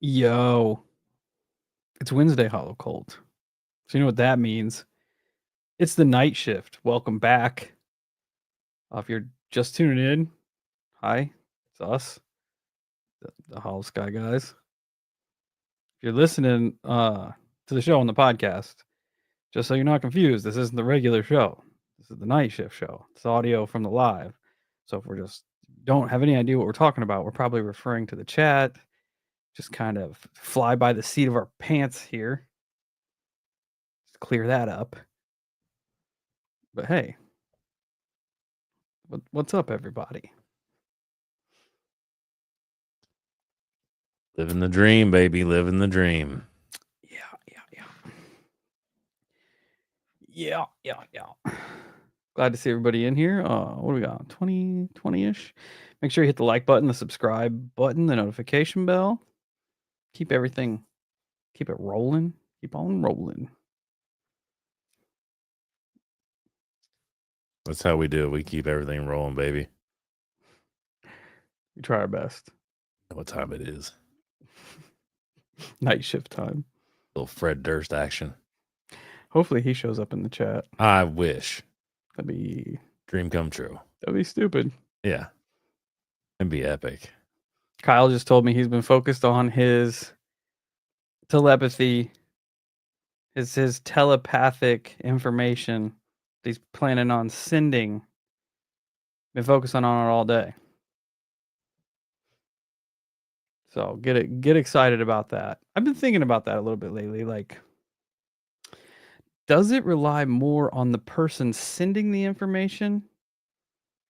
Yo, it's Wednesday Hollow Cult. So you know what that means. It's the night shift. Welcome back. If you're just tuning in, hi, it's us, the Hollow Sky guys. If you're listening to the show on the podcast, just so you're not confused, this isn't the regular show. This is the night shift show. It's audio from the live. So if we're just don't have any idea what we're talking about, we're probably referring to the chat. Just kind of fly by the seat of our pants here. Just clear that up. But hey, what's up, everybody? Living the dream, baby. Living the dream. Yeah. Glad to see everybody in here. What do we got? 20-ish. Make sure you hit the like button, the subscribe button, the notification bell. Keep it rolling. Keep on rolling. That's how we do it. We keep everything rolling, baby. We try our best. What time it is? Night shift time. Little Fred Durst action. Hopefully he shows up in the chat. I wish. That'd be dream come true. That'd be stupid. Yeah. It'd be epic. Kyle just told me he's been focused on his telepathy, his telepathic information he's planning on sending. Been focusing on it all day. So get excited about that. I've been thinking about that a little bit lately. Like, does it rely more on the person sending the information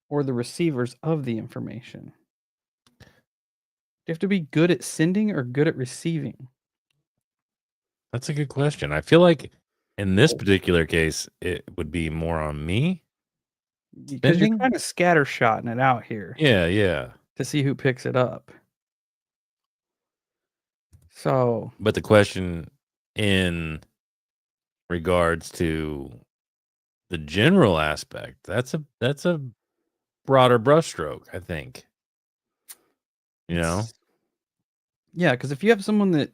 or the receivers of the information? Do you have to be good at sending or good at receiving? That's a good question. I feel like in this particular case, it would be more on me. Because you're kind of scattershotting it out here. Yeah. To see who picks it up. So, but the question in regards to the general aspect, that's a broader brushstroke, I think. You know? Yeah, because if you have someone that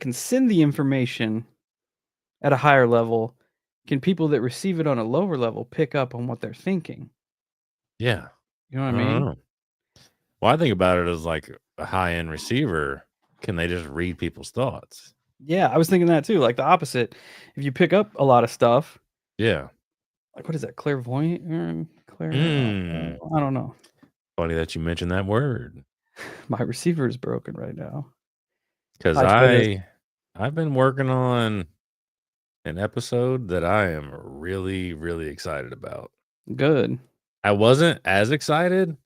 can send the information at a higher level, can people that receive it on a lower level pick up on what they're thinking? Yeah. You know what I mean? Well, I think about it as like a high-end receiver. Can they just read people's thoughts? Yeah, I was thinking that too. Like the opposite. If you pick up a lot of stuff. Yeah. Like, what is that? Clairvoyant? I don't know. Funny that you mentioned that word. My receiver is broken right now. Because I've been working on an episode that I am really, really excited about. Good. I wasn't as excited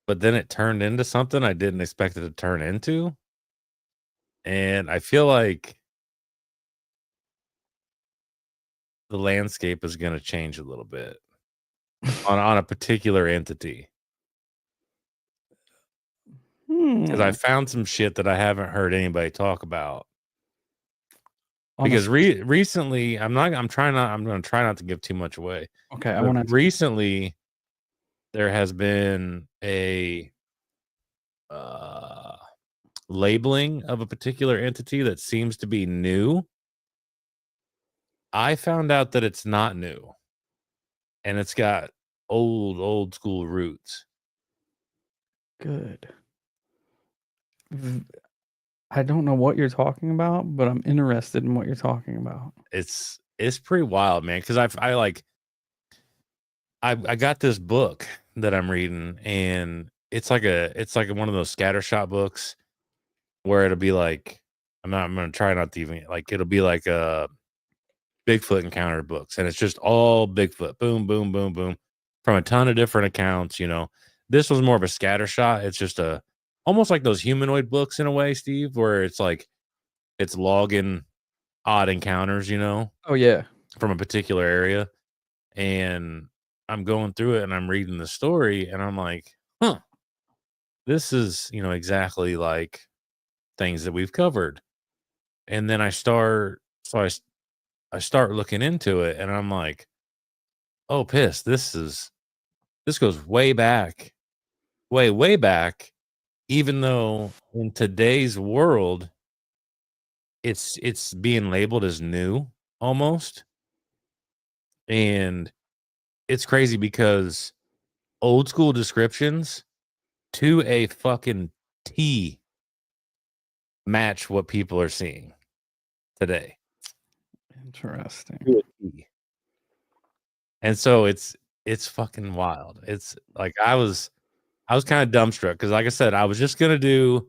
but then it turned into something I didn't expect it to turn into. And I feel like the landscape is going to change a little bit on a particular entity because I Hmm. found some shit that I haven't heard anybody talk about. On a Because spec- recently, I'm going to try not to give too much away. okay, I But want to. recently, there has been a uh, labeling of a particular entity that seems to be new. I found out that it's not new, and it's got old school roots. Good. I don't know what you're talking about, but I'm interested in what you're talking about. It's pretty wild, man. Because I got this book that I'm reading, and it's like one of those scattershot books where it'll be like I'm gonna try not to even like it'll be like a Bigfoot encounter books, and it's just all Bigfoot, boom, boom, boom, boom, from a ton of different accounts. This was more of a scattershot. It's just a almost like those humanoid books in a way, Steve, where it's like it's logging odd encounters, Oh yeah. from a particular area. And I'm going through it and I'm reading the story and I'm like, huh, this is, exactly like things that we've covered. And then I start looking into it and I'm like, oh, piss, this goes way back, way back, even though in today's world, it's being labeled as new almost. And it's crazy because old school descriptions to a fucking T match what people are seeing today. Interesting. To a T. And so it's fucking wild. It's like I was kind of dumbstruck because like I said, I was just gonna do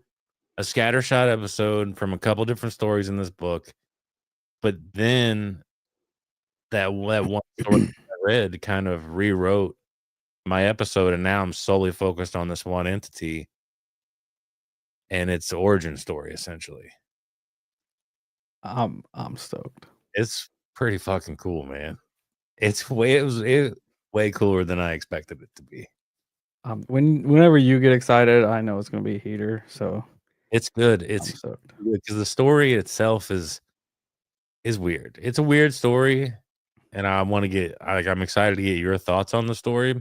a scattershot episode from a couple different stories in this book, but then that one story I read kind of rewrote my episode, and now I'm solely focused on this one entity and its origin story, essentially. I'm stoked. It's pretty fucking cool, man. It way cooler than I expected it to be. Whenever you get excited, I know it's gonna be a heater. So It's good. I'm It's stoked. because the story itself is weird. It's a weird story, and I'm excited to get your thoughts on the story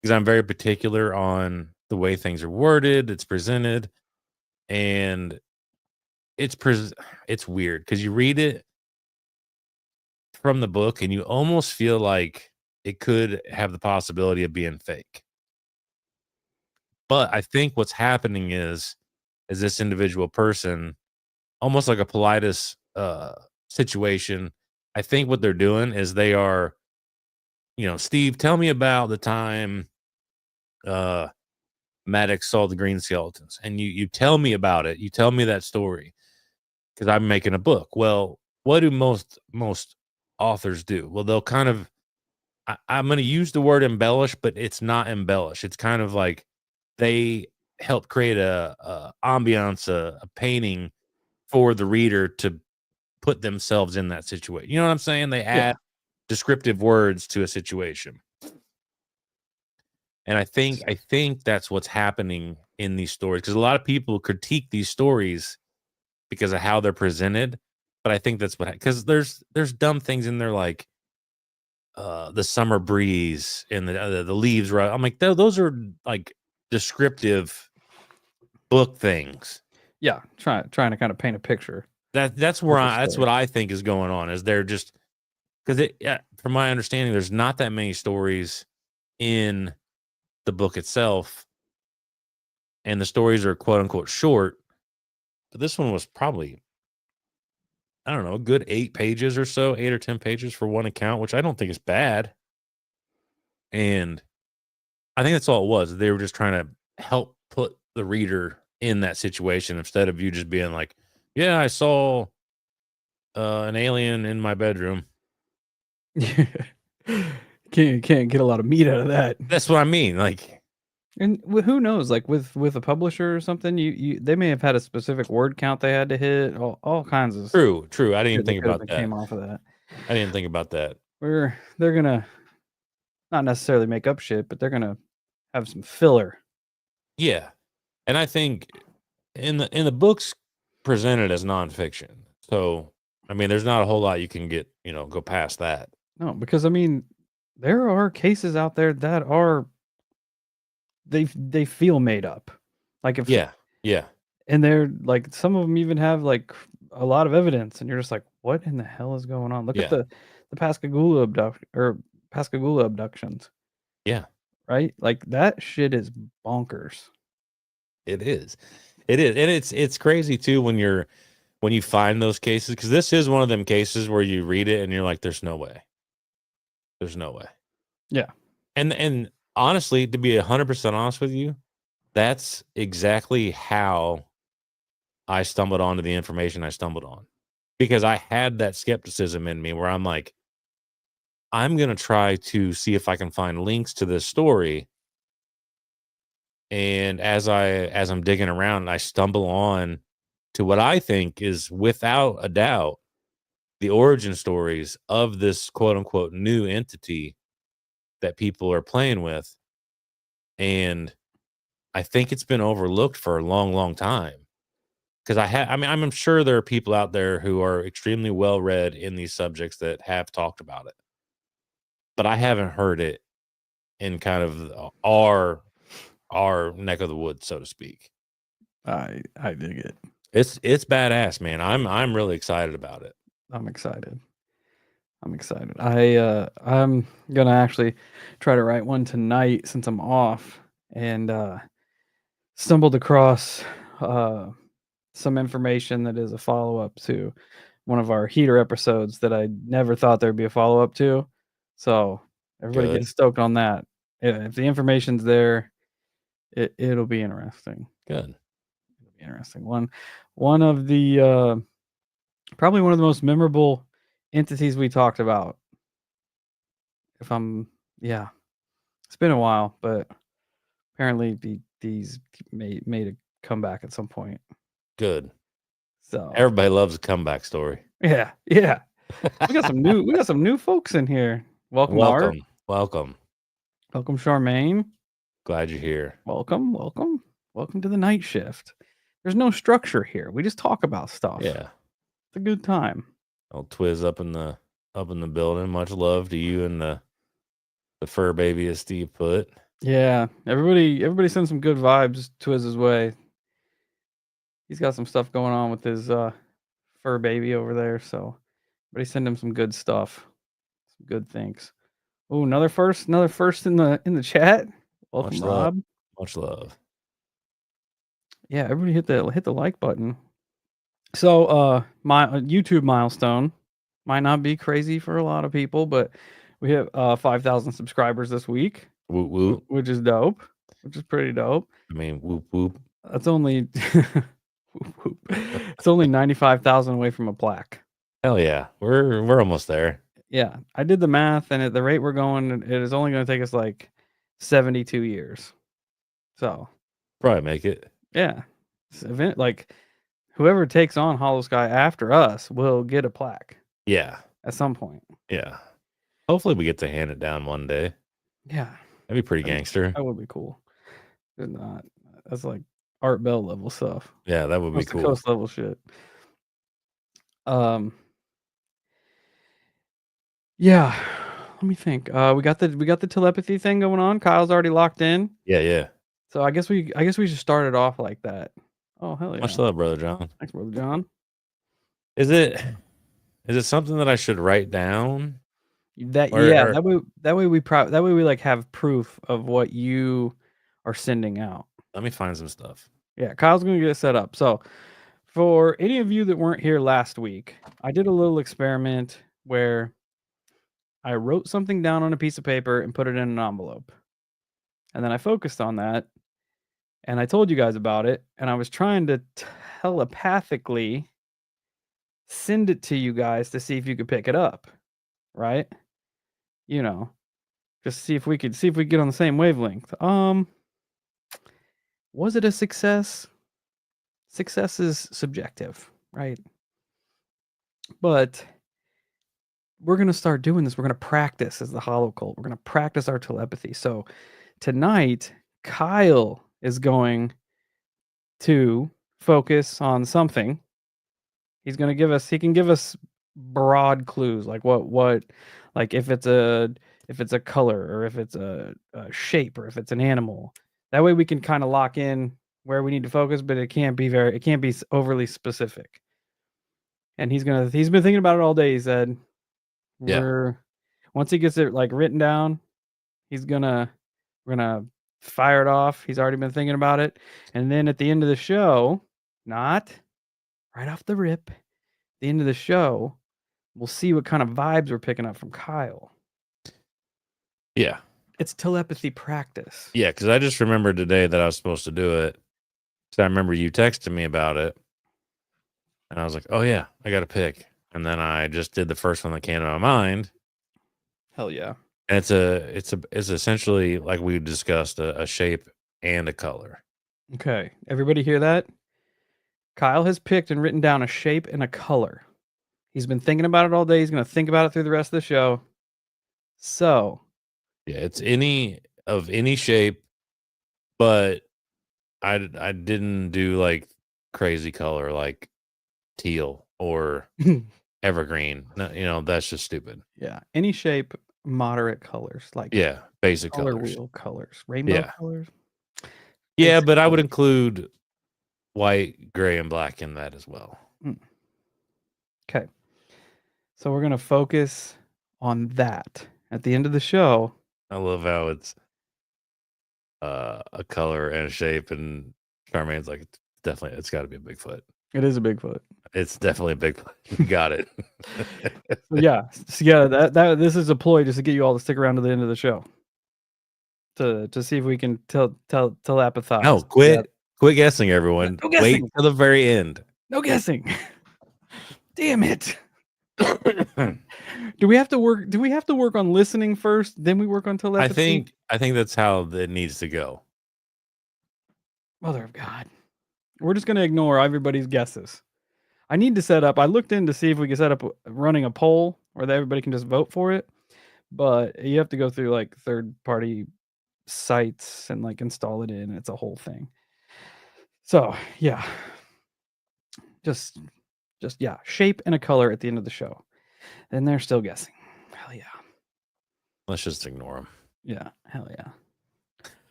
because I'm very particular on the way things are worded, it's presented, and it's weird because you read it from the book and you almost feel like it could have the possibility of being fake. But I think what's happening is this individual person, almost like a politis situation. I think what they're doing is they are, Steve, tell me about the time uh Maddox saw the green skeletons. And you tell me about it. You tell me that story because I'm making a book. Well, what do most authors do? Well, they'll kind of I'm going to use the word embellish, but it's not embellish. It's kind of like they help create a ambiance, a painting for the reader to put themselves in that situation. You know what I'm saying? They Yeah. add descriptive words to a situation. And I think that's what's happening in these stories because a lot of people critique these stories because of how they're presented. But I think that's what because there's dumb things in there like the summer breeze and the leaves. Right, I'm like those are like descriptive book things. Yeah. Trying to kind of paint a picture That's where with the that's story. what I think is going on. Is they're just because yeah, from my understanding, there's not that many stories in the book itself, and the stories are quote unquote short. But this one was probably, I don't know, a good 8 pages or so, 8 or 10 pages for one account, which I don't think is bad. And I think that's all it was. They were just trying to help put the reader in that situation instead of you just being like, "Yeah, I saw an alien in my bedroom." Can't get a lot of meat out of that. That's what I mean. Like, And who knows? Like with a publisher or something, they may have had a specific word count they had to hit. All kinds of True. I didn't even shit that think could have about been that. came off of that. I didn't think about that. Where they're gonna not necessarily make up shit, but they're gonna have some filler. Yeah. And I think in the books presented as nonfiction. So I mean, there's not a whole lot you can get, go past that. No, because I mean, there are cases out there that are they feel made up. Like if Yeah. Yeah. and they're like some of them even have like a lot of evidence, and you're just like, what in the hell is going on? Look at Yeah. the Pascagoula abductions, Yeah. right? Like that shit is bonkers. It is. It is. And it's crazy too when you find those cases, because this is one of them cases where you read it and you're like, there's no way. There's no way. Yeah. And honestly, to be 100% honest with you, that's exactly how I stumbled onto the information I stumbled on, because I had that skepticism in me where I'm like, I'm going to try to see if I can find links to this story. And as I'm digging around, I stumble on to what I think is without a doubt the origin stories of this quote unquote new entity that people are playing with. And I think it's been overlooked for a long, long time. Because I mean, I'm sure there are people out there who are extremely well read in these subjects that have talked about it, but I haven't heard it in kind of our neck of the woods, so to speak. I dig it. It's badass, man. I'm really excited about it. I'm excited. I'm gonna actually try to write one tonight since I'm off, and stumbled across some information that is a follow up to one of our heater episodes that I never thought there'd be a follow up to. So everybody Good, get stoked on that. If the information's there, it'll be interesting. good. It'll be interesting. One of the probably one of the most memorable entities we talked about. If I'm yeah, it's been a while, but apparently these made a comeback at some point. Good. So Everybody loves a comeback story. yeah, yeah. We got some new folks in here. Welcome, Art. Welcome. Welcome. Welcome, Charmaine. Glad you're here. Welcome. Welcome to the night shift. There's no structure here. We just talk about stuff. Yeah. It's a good time. Old Twiz up in the building. Much love to you and the fur baby, as Steve put. Yeah. Everybody send some good vibes Twiz's way. He's got some stuff going on with his fur baby over there, so everybody send him some good stuff. Some good things. Oh, another first in the chat. Welcome, Much love. Rob. Much love. Yeah, everybody hit the like button. So, my YouTube milestone might not be crazy for a lot of people, but we have 5,000 subscribers this week, Whoop whoop. which is dope, which is pretty dope. I mean, whoop whoop. That's only whoop, whoop. It's only 95,000 away from a plaque. Hell yeah. We're almost there. Yeah, I did the math, and at the rate we're going, it is only going to take us like 72 years. So, Probably make it. yeah, like whoever takes on Hollow Sky after us will get a plaque Yeah. at some point. Yeah. Hopefully we get to hand it down one day. Yeah, That'd be pretty gangster. that would be cool. It's not. That's like Art Bell level stuff. Yeah, that would be Coast to cool. coast level shit. Yeah. Let me think. We got the telepathy thing going on. Kyle's already locked in. Yeah, yeah. So I guess we should start it off like that. Oh hell yeah! Much love, Brother John. Thanks, Brother John. Is it something that I should write down? That way we like have proof of what you are sending out. Let me find some stuff. Yeah, Kyle's gonna get it set up. So for any of you that weren't here last week, I did a little experiment where I wrote something down on a piece of paper and put it in an envelope. And then I focused on that and I told you guys about it. And I was trying to telepathically send it to you guys to see if you could pick it up. Right? You know, just see if we could get on the same wavelength. Was it a success? Success is subjective, right? But we're going to start doing this. We're going to practice as the hollow cult. We're going to practice our telepathy. So tonight, Kyle is going to focus on something. He's going to give us, he can give us broad clues, like what, like if it's a color, or if it's a shape, or if it's an animal. That way we can kind of lock in where we need to focus, but it can't be overly specific. And he's been thinking about it all day. He said, once he gets it like written down, we're gonna fire it off. He's already been thinking about it. And then at the end of the show, not right off the rip, the end of the show, we'll see what kind of vibes we're picking up from Kyle. Yeah. It's telepathy practice. Yeah, because I just remembered today that I was supposed to do it. So I remember you texted me about it. And I was like, oh, yeah, I got to pick. And then I just did the first one that came to my mind. Hell yeah. And it's essentially, like we discussed, a shape and a color. Okay. Everybody hear that? Kyle has picked and written down a shape and a color. He's been thinking about it all day. He's going to think about it through the rest of the show. So, yeah, it's any shape, but I didn't do like crazy color like teal or evergreen. No, that's just stupid. Yeah, any shape, moderate colors, like basic color colors. wheel colors, rainbow colors. Yeah, but I would include white, gray, and black in that as well. Okay. So we're going to focus on that at the end of the show. I love how it's a color and a shape, and Charmaine's like, it's got to be a Bigfoot. It is a Bigfoot. It's definitely a Bigfoot. You got it. That this is a ploy just to get you all to stick around to the end of the show to see if we can telepathize. No, quit guessing, everyone. No guessing. Wait till the very end. No guessing. Damn it. Do we have to work on listening first, then we work on telepathy? I think that's how it needs to go. Mother of God. We're just going to ignore everybody's guesses. I need to set up, I looked in to see if we could set up running a poll where everybody can just vote for it, but you have to go through like third-party sites and like install it in. It's a whole thing. So, yeah. Just shape and a color at the end of the show. And they're still guessing. Hell yeah. Let's just ignore them. Yeah, hell yeah.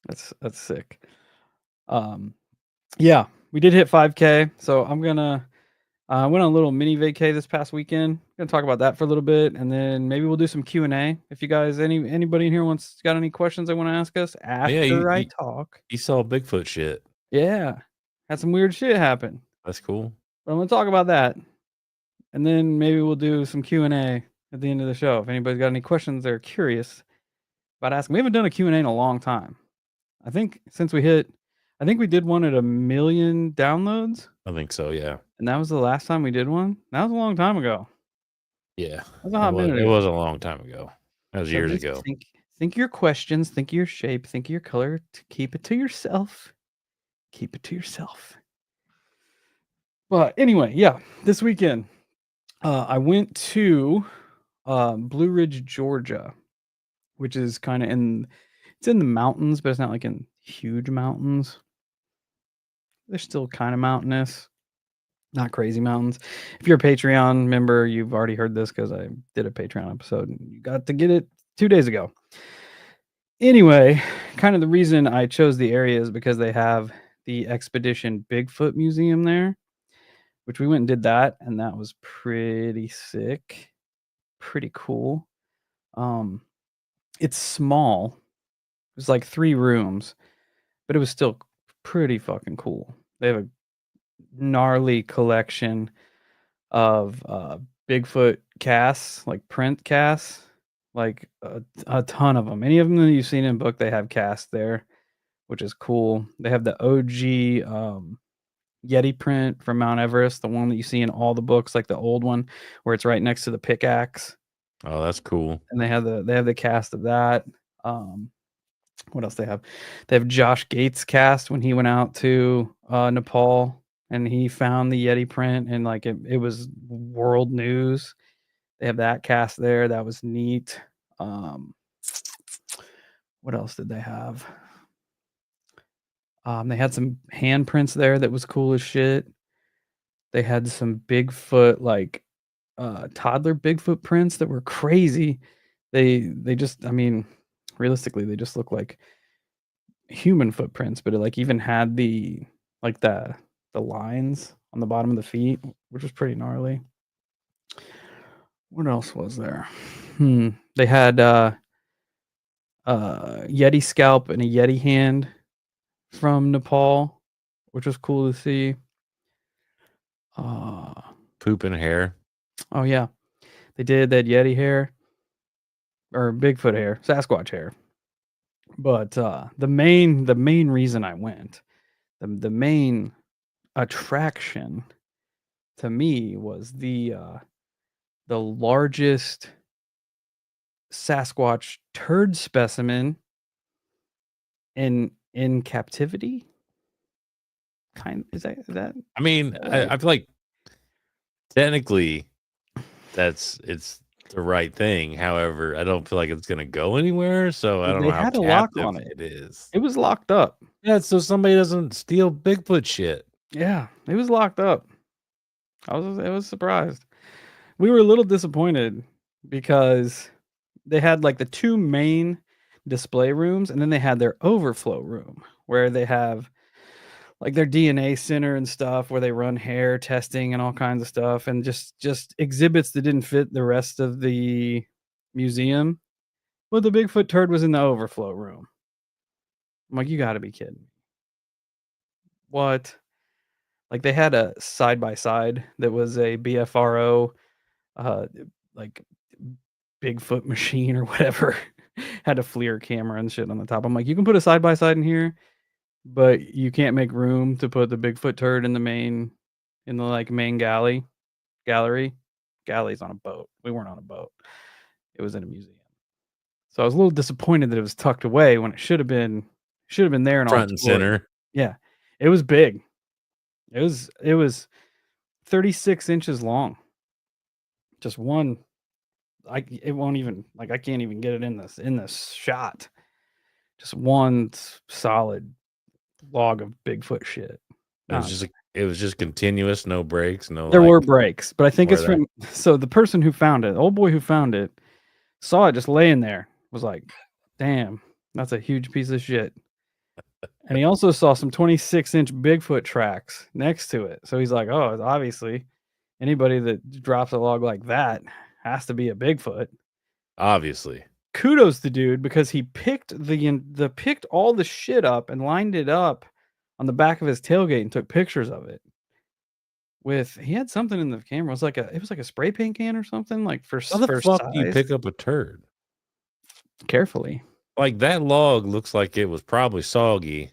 That's sick. Yeah, we did hit 5K, so I'm gonna went on a little mini vacay this past weekend. Gonna talk about that for a little bit, and then maybe we'll do some Q&A. If you guys, anybody in here got any questions they want to ask us after I talk. You saw Bigfoot shit. Yeah, had some weird shit happen. That's cool. But I'm gonna talk about that, and then maybe we'll do some Q&A at the end of the show. If anybody's got any questions they're curious about asking. We haven't done a Q&A in a long time. I think we did one at 1 million downloads. I think so, yeah. And that was the last time we did one? That was a long time ago. Yeah. It was a long time ago. That was years ago. Think your questions, think of your shape, think of your color. Keep it to yourself. Keep it to yourself. But anyway, yeah, this weekend, I went to Blue Ridge, Georgia, which is kind of it's in the mountains, but it's not like in huge mountains. They're still kind of mountainous, not crazy mountains. If you're a Patreon member, you've already heard this because I did a Patreon episode and you got to get it 2 days ago. Anyway, kind of the reason I chose the area is because they have the Expedition Bigfoot Museum there, which we went and did that, and that was pretty sick, pretty cool. It's small. It was like 3 rooms, but it was still pretty fucking cool. They have a gnarly collection of Bigfoot casts, like print casts, like a ton of them. Any of them that you've seen in book, they have casts there, which is cool. They have the OG Yeti print from Mount Everest, the one that you see in all the books, like the old one where it's right next to the pickaxe. Oh, that's cool. And they have the cast of that. What else they have? They have Josh Gates cast when he went out to Nepal and he found the Yeti print and like it was world news. They have that cast there. That was neat. Um, what else did they have? They had some handprints there that was cool as shit. They had some Bigfoot, like toddler Bigfoot prints that were crazy. They just, I mean, realistically, they just look like human footprints, but it like even had like the lines on the bottom of the feet, which was pretty gnarly. What else was there? They had Yeti scalp and a Yeti hand from Nepal, which was cool to see. Poop and hair. Oh yeah, they did that Yeti hair or Bigfoot hair, Sasquatch hair. But the main reason I went, the main attraction to me was the largest Sasquatch turd specimen in captivity. Is that I mean, right? I feel like technically it's the right thing. However, I don't feel like it's gonna go anywhere. So I Well, don't they know how had a lock on captive it. it is. It was locked up. Yeah, so somebody doesn't steal Bigfoot shit. Yeah, it was locked up. I was surprised. We were a little disappointed because they had like the two main display rooms and then they had their overflow room where they have like their DNA center and stuff where they run hair testing and all kinds of stuff and just exhibits that didn't fit the rest of the museum. Well, the Bigfoot turd was in the overflow room. I'm like, you got to be kidding me. What? Like they had a side by side that was a BFRO uh like Bigfoot machine or whatever. Had a FLIR camera and shit on the top. I'm like, you can put a side by side in here, but you can't make room to put the Bigfoot turd in the like main gallery. Galley's on a boat. We weren't on a boat. It was in a museum. So I was a little disappointed that it was tucked away when it should have been there in all Front its and glory. center. Yeah. It was big. It was 36 inches long. Just one it won't even like I can't even get it in this shot. Just one solid log of Bigfoot shit. Nonsense. It was just continuous, no breaks, no There like were breaks, but I think where it's that from so the person who found it, the old boy who found it, saw it just laying there, was like, "Damn, that's a huge piece of shit." And he also saw some 26-inch Bigfoot tracks next to it. So he's like, "Oh, it's obviously anybody that drops a log like that has to be a Bigfoot." obviously. Kudos to dude because he picked picked all the shit up and lined it up on the back of his tailgate and took pictures of it. He had something in the camera. It was like a spray paint can or something like How the for fuck do you size. pick up a turd? Carefully. Like that log looks like it was probably soggy.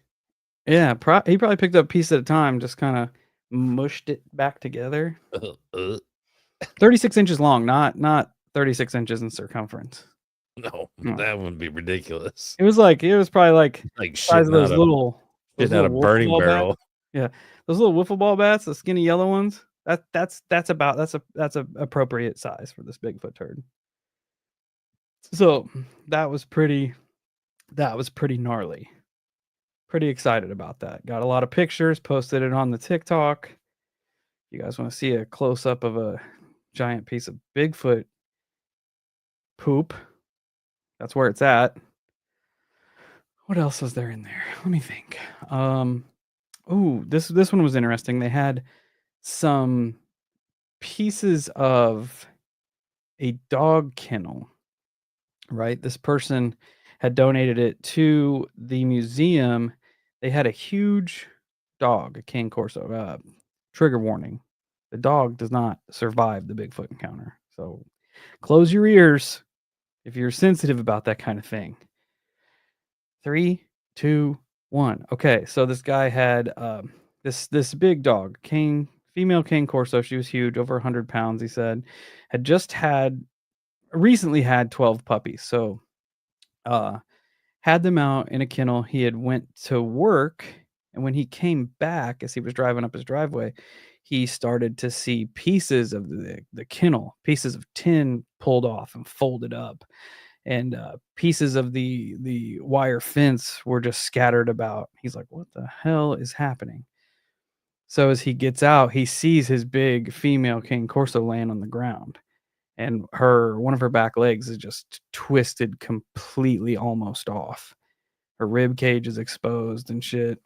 Yeah, he probably picked up a piece at a time, just kind of mushed it back together. 36 inches long, not 36 inches in circumference. No, No. that would be ridiculous. It was probably like Like the size of those shitting out little a wiffle burning ball bats. barrel. Yeah, those little wiffle ball bats, the skinny yellow ones. That's a appropriate size for this Bigfoot turd. So that was pretty gnarly. Pretty excited about that. Got a lot of pictures, posted it on the TikTok. You guys want to see a close up of a giant piece of Bigfoot poop? That's where it's at. What else was there in there? Let me think. This one was interesting. They had some pieces of a dog kennel, right? This person had donated it to the museum. They had a huge dog, a cane corso. Trigger warning: the dog does not survive the Bigfoot encounter. So close your ears if you're sensitive about that kind of thing. 3, 2, 1. Okay, so this guy had this big dog, female cane corso. She was huge, over 100 pounds. He said, had recently had 12 puppies. So had them out in a kennel. He had went to work, and when he came back, as he was driving up his driveway, he started to see pieces of the kennel, pieces of tin pulled off and folded up, and pieces of the wire fence were just scattered about. He's like, "What the hell is happening?" So as he gets out, he sees his big female king corso laying on the ground, and her one of her back legs is just twisted completely, almost off. Her rib cage is exposed and shit.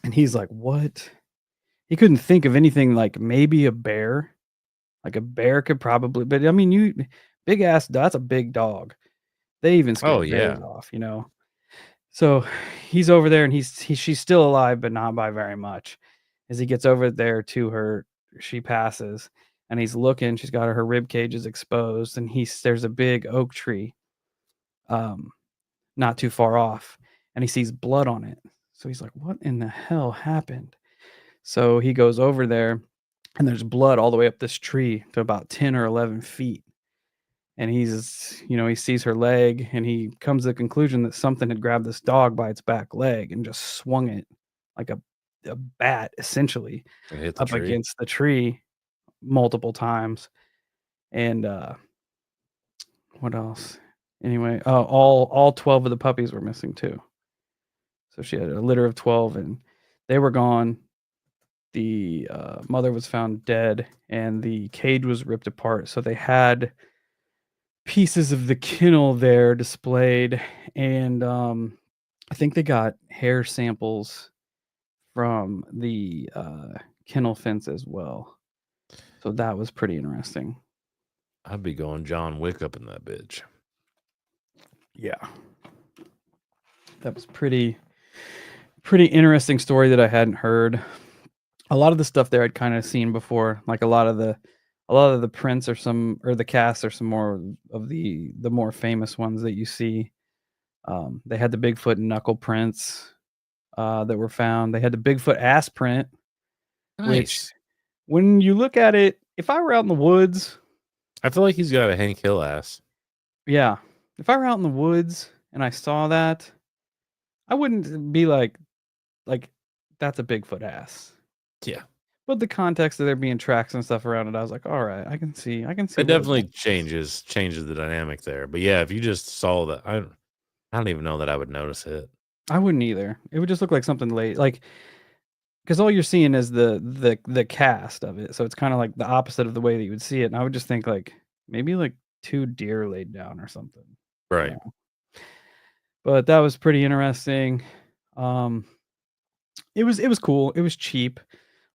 And he's like, "What?" He couldn't think of anything, like maybe a bear. Like a bear could probably, but I mean, you big ass, that's a big dog. They even Oh scare bears yeah. off, you know? So he's over there and she's still alive, but not by very much. As he gets over there to her, she passes and he's looking, she's got her rib cage is exposed, and there's a big oak tree um not too far off, and he sees blood on it. So he's like, "What in the hell happened?" So he goes over there and there's blood all the way up this tree to about 10 or 11 feet. And he sees her leg and he comes to the conclusion that something had grabbed this dog by its back leg and just swung it like a bat, essentially, And hit the up tree. against the tree multiple times. And what else? Anyway, all 12 of the puppies were missing too. So she had a litter of 12 and they were gone. The mother was found dead and the cage was ripped apart. So they had pieces of the kennel there displayed, and I think they got hair samples from the kennel fence as well. So that was pretty interesting. I'd be going John Wick up in that bitch. Yeah. That was pretty interesting story that I hadn't heard. A lot of the stuff there I'd kind of seen before, like a lot of the prints or the casts are some more of the more famous ones that you see. They had the Bigfoot knuckle prints that were found. They had the Bigfoot ass print, which Nice. when you look at it, if I were out in the woods, I feel like he's got a Hank Hill ass. yeah, if I were out in the woods and I saw that, I wouldn't be like that's a Bigfoot ass. Yeah. But the context of there being tracks and stuff around it, I was like, all right, I can see It where definitely that. changes the dynamic there. But yeah, if you just saw that, I don't even know that I would notice it. I wouldn't either. It would just look like something late, like because all you're seeing is the cast of it, so it's kind of like the opposite of the way that you would see it. And I would just think like maybe like two deer laid down or something, you Right. know. But that was pretty interesting. Um, it was cool. It was cheap.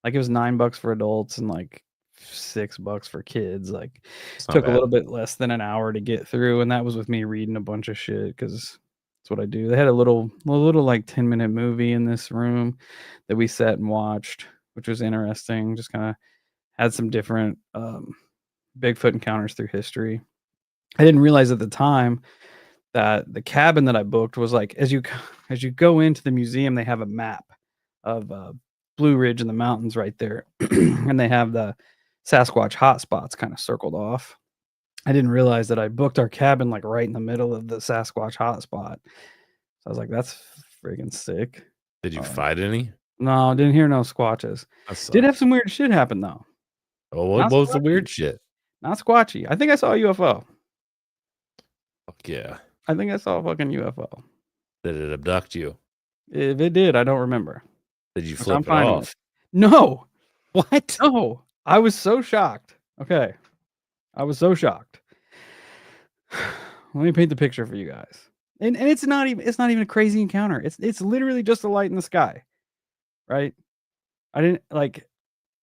Like, it was $9 for adults and, like, $6 for kids. Like, It's not took a bad. little bit less than an hour to get through, and that was with me reading a bunch of shit because that's what I do. They had a little, like, 10-minute movie in this room that we sat and watched, which was interesting. Just kinda had some different, Bigfoot encounters through history. I didn't realize at the time that the cabin that I booked was like as you go into the museum, they have a map of Blue Ridge in the mountains right there, and they have the Sasquatch hotspots kind of circled off. I didn't realize that I booked our cabin like right in the middle of the Sasquatch hotspot. So I was like, "That's friggin' sick." Did you Uh, fight any? no, didn't hear no squatches. That Did have sucks. some weird shit happen though. Oh, what Not was the squatchy, weird shit? not squatchy. I think I saw a UFO. Fuck yeah. I think I saw a fucking UFO. Did it abduct you? If it did, I don't remember. Did you Which I'm flip it fine with. off? No, What? no. I was so shocked. Okay. I was so shocked. Let me paint the picture for you guys. And it's not even a crazy encounter. It's literally just a light in the sky, right? I didn't like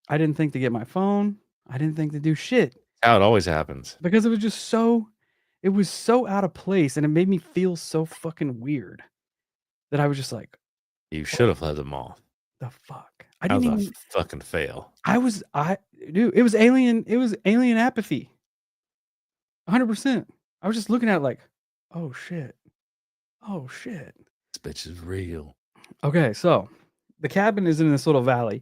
I didn't think to get my phone. I didn't think to do shit How it always happens. because it was so out of place and it made me feel so fucking weird that I was just like, You "What should have let them off. the fuck?" I That didn't was a even fucking fail. I dude, it was alien apathy. 100%. I was just looking at it like, "Oh shit. Oh shit." This bitch is real. Okay, so the cabin is in this little valley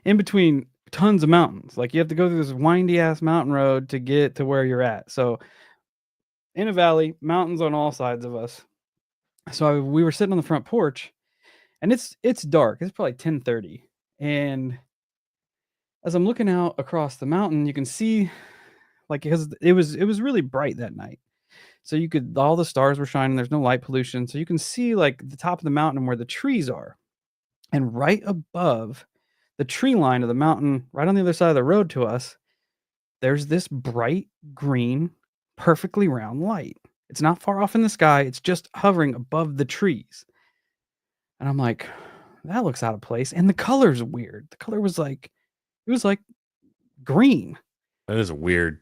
in between tons of mountains. Like you have to go through this windy ass mountain road to get to where you're at. So in a valley, mountains on all sides of us. So we were sitting on the front porch, and it's dark. It's probably 10:30, and as I'm looking out across the mountain, you can see, like, because it was really bright that night. So you could all the stars were shining, there's no light pollution, so you can see, like, the top of the mountain where the trees are. And right above the tree line of the mountain, right on the other side of the road to us, there's this bright green, perfectly round light. It's not far off in the sky, it's just hovering above the trees. And I'm like, "That looks out of place." And the color's weird. The color was like it was like green. That is a weird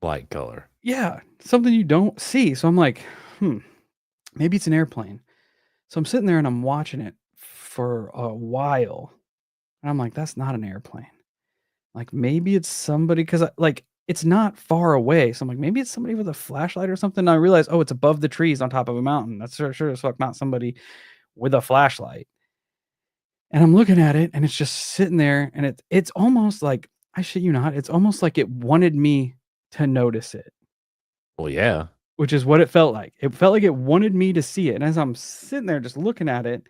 light color. Yeah, something you don't see. So I'm like, "Hmm, maybe it's an airplane." So I'm sitting there and I'm watching it for a while. And I'm like, "That's not an airplane." Like, maybe it's somebody, 'cause like, it's not far away, so I'm like, maybe it's somebody with a flashlight or something. And I realize, oh, it's above the trees on top of a mountain. That's sure as fuck not somebody with a flashlight. And I'm looking at it, and it's just sitting there, and it's almost like, I shit you not, it's almost like it wanted me to notice it, Well, yeah. which is what it felt like. It felt like it wanted me to see it, and as I'm sitting there just looking at it,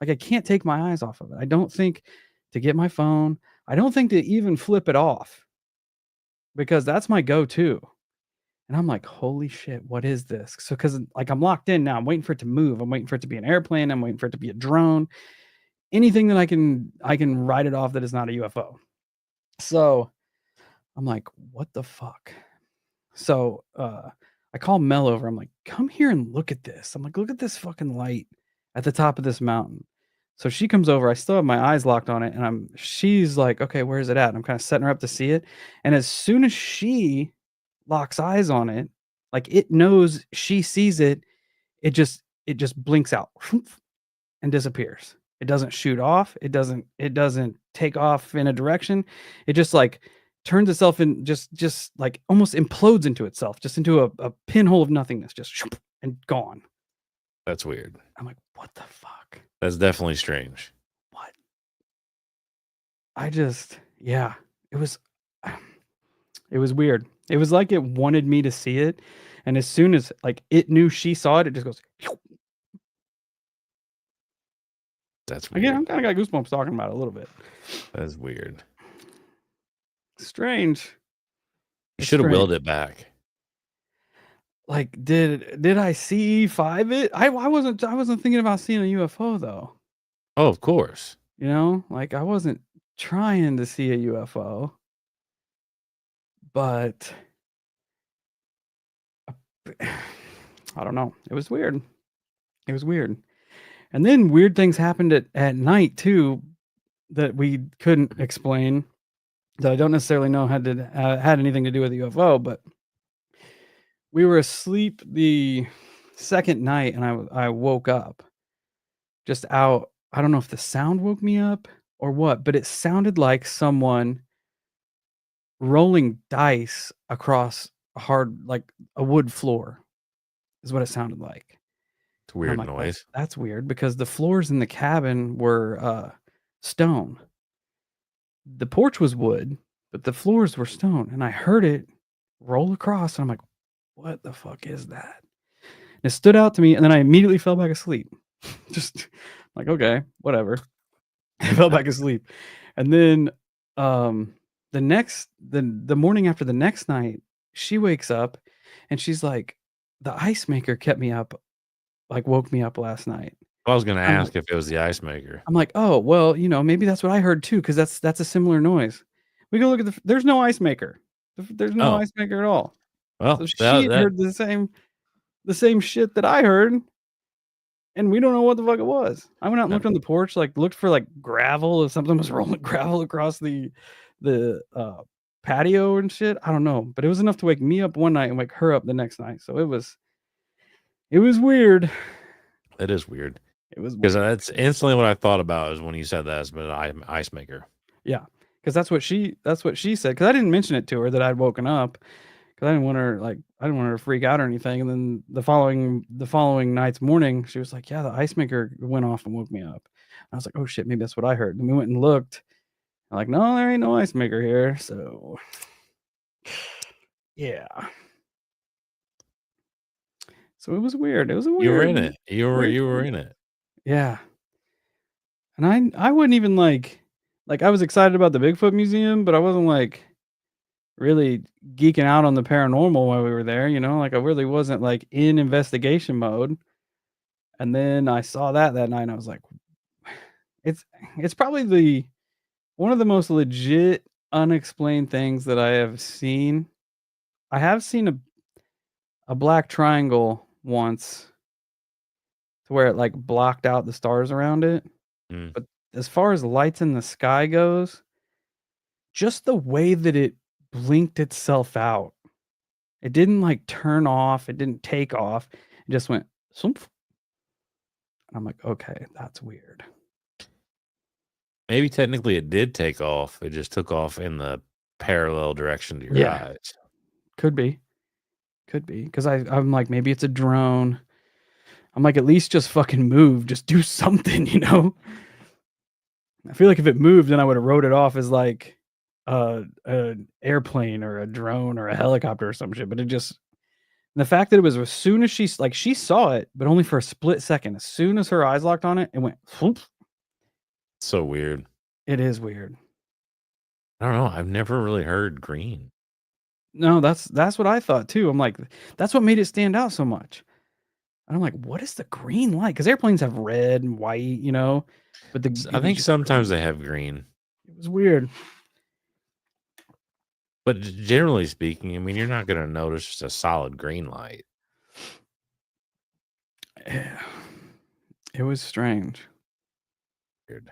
like, I can't take my eyes off of it. I don't think to get my phone. I don't think to even flip it off, because that's my go-to. And I'm like, "Holy shit, what is this?" So, because like, I'm locked in now, I'm waiting for it to move, I'm waiting for it to be an airplane, I'm waiting for it to be a drone, anything that I can write it off that is not a UFO. So, I'm like, "What the fuck?" So, I call Mel over, I'm like, "Come here and look at this." I'm like, "Look at this fucking light at the top of this mountain." So she comes over, I still have my eyes locked on it, and she's like, "Okay, where is it at?" I'm kinda setting her up to see it, and as soon as she locks eyes on it, like, it knows she sees it, it just blinks out and disappears. It doesn't shoot off, it doesn't take off in a direction. It just, like, turns itself in, just, like, almost implodes into itself, just into a pinhole of nothingness, just shoop, and gone. That's weird. I'm like, "What the fuck? That's definitely strange. What?" I just yeah, it was it was weird. It was like it wanted me to see it, and as soon as, like, it knew she saw it, it just goes, That's again, weird. I'm kinda got goosebumps talking about it a little bit. That's weird. Strange. You It's should have strange. willed it back. Like, did I see 5 it? I wasn't thinking about seeing a UFO though, Oh, of course. you know? Like, I wasn't trying to see a UFO, but I don't know. It was weird. It was weird. And then weird things happened at night too that we couldn't explain, that I don't necessarily know had anything to do with the UFO, but we were asleep the second night, and I woke up just out. I don't know if the sound woke me up or what, but it sounded like someone rolling dice across a hard, like, a wood floor is what it sounded like. It's a And I'm weird like, noise. That's weird," because the floors in the cabin were, stone. The porch was wood, but the floors were stone, and I heard it roll across, and I'm like, "What the fuck is that?" It stood out to me, and then I immediately fell back asleep. Just like, "Okay, whatever." I fell back asleep. And then, the morning after the next night, she wakes up, and she's like, "The ice maker kept me up, like, woke me up last night." I was gonna I'm like ask if it was the ice maker. I'm like, "Oh, well, maybe that's what I heard too, because that's a similar noise." We go look at there's no ice maker. There's no Oh, ice maker at all. So well, she had heard the same shit that I heard, and we don't know what the fuck it was. I went out and that looked on the porch, like, looked for, like, gravel, if something was rolling gravel across the patio and shit. I don't know, but it was enough to wake me up one night and wake her up the next night. So it was weird. that is weird. It was 'Cause weird. that's instantly what I thought about is when you said that it's been an ice maker. Yeah, because that's what she said. Because I didn't mention it to her that I'd woken up, 'cause I didn't want her to freak out or anything. And then the following night's morning, she was like, "Yeah, the ice maker went off and woke me up." I was like, "Oh shit, maybe that's what I heard." And we went and looked. I'm like, "No, there ain't no ice maker here." So yeah. So it was weird. It was a You were in weird, it. You were weird. you were in it. Yeah, and I wouldn't even like I was excited about the Bigfoot museum, but I wasn't like really geeking out on the paranormal while we were there. Like I really wasn't like in investigation mode. And then I saw that night, and I was like, it's it's probably the one of the most legit unexplained things that I have seen. I have seen a black triangle once to where it like blocked out the stars around it. Mm. But as far as lights in the sky goes, just the way that it blinked itself out. It didn't like turn off, it didn't take off. It just went "Swoomp." And I'm like, okay, that's weird. Maybe technically it did take off. It just took off in the parallel direction to your Yeah, eyes. could be. Could be. Because I'm like, maybe it's a drone. I'm like, at least just fucking move. Just do something. I feel like if it moved, then I would have wrote it off as like an airplane or a drone or a helicopter or some shit. But the fact that it was as soon as she saw it, but only for a split second. As soon as her eyes locked on it, it went whoop. So weird. It is weird. I don't know. I've never really heard green. No, that's what I thought too. I'm like, that's what made it stand out so much. And I'm like, what is the green like? Because airplanes have red and white. But I it was think just sometimes green. they have green. It was weird. But generally speaking, I mean, you're not going to notice just a solid green light. Yeah. It was strange. Weird.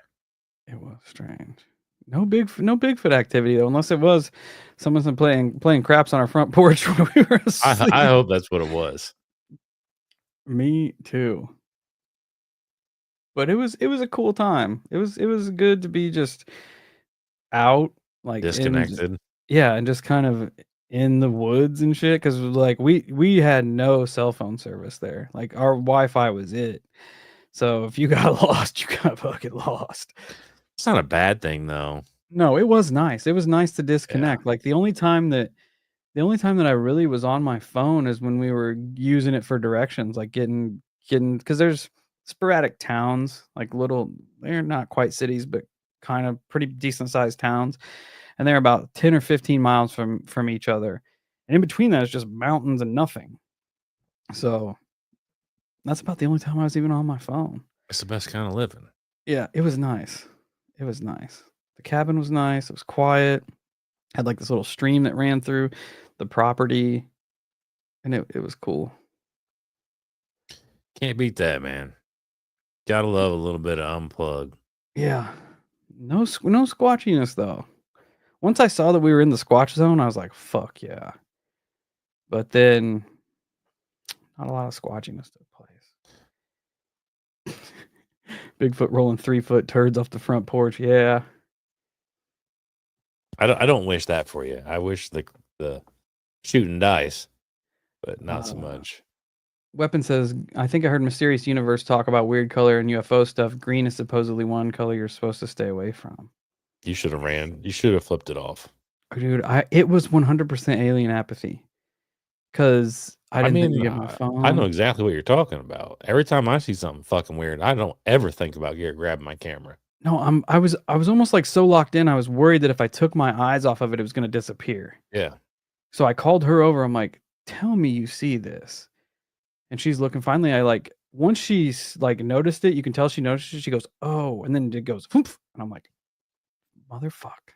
It was strange. No Bigfoot activity though, unless it was someone's been playing craps on our front porch when we were I asleep. hope that's what it was. Me too. But it was a cool time. It was good to be just out, like, Disconnected. yeah, and just kind of in the woods and shit. Because like, we had no cell phone service there. Like, our Wi-Fi was it. So if you got lost, you got fucking lost. It's not a bad thing, though. No, it was nice. It was nice to Yeah. disconnect. Like, the only time that I really was on my phone is when we were using it for directions, like getting because there's sporadic towns, like they're not quite cities, but kind of pretty decent sized towns, and they're about 10 or 15 miles from each other. And in between that is just mountains and nothing. So that's about the only time I was even on my phone. It's the best kind of living. Yeah, it was nice. It was nice. The cabin was nice. It was quiet. Had like this little stream that ran through the property, and it was cool. Can't beat that, man. Gotta love a little bit of unplug. Yeah. No squatchiness though. Once I saw that we were in the squatch zone, I was like, "Fuck yeah." But then not a lot of squatchiness took place. Bigfoot rolling 3-foot turds off the front porch. Yeah. I don't wish that for you. I wish the shooting dice, but not so Uh, much. Weapon says, "I think I heard Mysterious Universe talk about weird color and UFO stuff. Green is supposedly one color you're supposed to stay away from." You should have ran. You should have flipped it off. Dude, it was 100% alien apathy because I I didn't think to mean, get my I know phone. exactly what you're talking about. Every time I see something fucking weird, I don't ever think about grabbing my camera. No, I was almost, like, so locked in, I was worried that if I took my eyes off of it, it was gonna disappear. Yeah. So I called her over, I'm like, "Tell me you see this." And she's looking finally, once she's, like, noticed it, you can tell she noticed it, she goes, "Oh," and then it goes, "Oomph," and I'm like, "Motherfuck."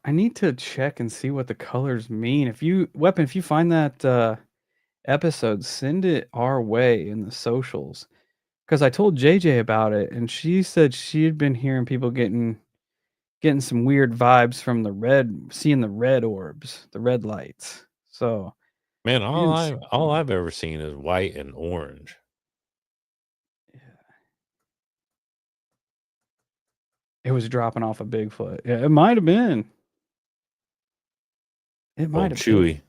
I need to check and see what the colors mean. If you find that, episode, send it our way in the socials. 'Cause I told JJ about it, and she said she had been hearing people getting some weird vibes from seeing the red orbs, the red lights. So, Man, she didn't say all anything. I've ever seen is white and orange. Yeah. It was dropping off a Bigfoot. Yeah, it might have been. It might Old have been. Chewy.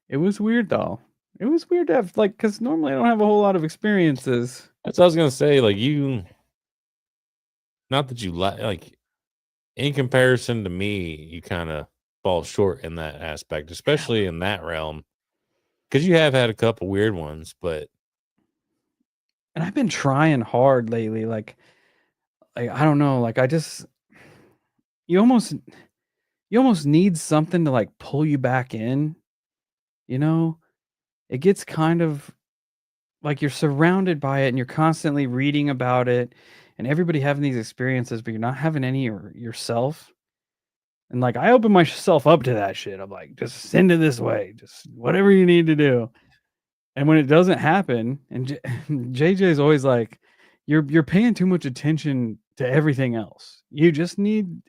It was weird, though. It was weird to have, like, because normally I don't have a whole lot of experiences. That's what I was gonna say. Like you, not that you like in comparison to me, you kind of falls short in that aspect, especially in that realm. Because you have had a couple weird ones, but And I've been trying hard lately. I don't know. Like I just you almost you almost need something to like pull you back in. You know, it gets kind of like you're surrounded by it and you're constantly reading about it and everybody having these experiences, but you're not having any yourself. And like I open myself up to that shit. I'm like, just send it this way, just whatever you need to do. And when it doesn't happen, and JJ is always like, you're paying too much attention to everything else. You just need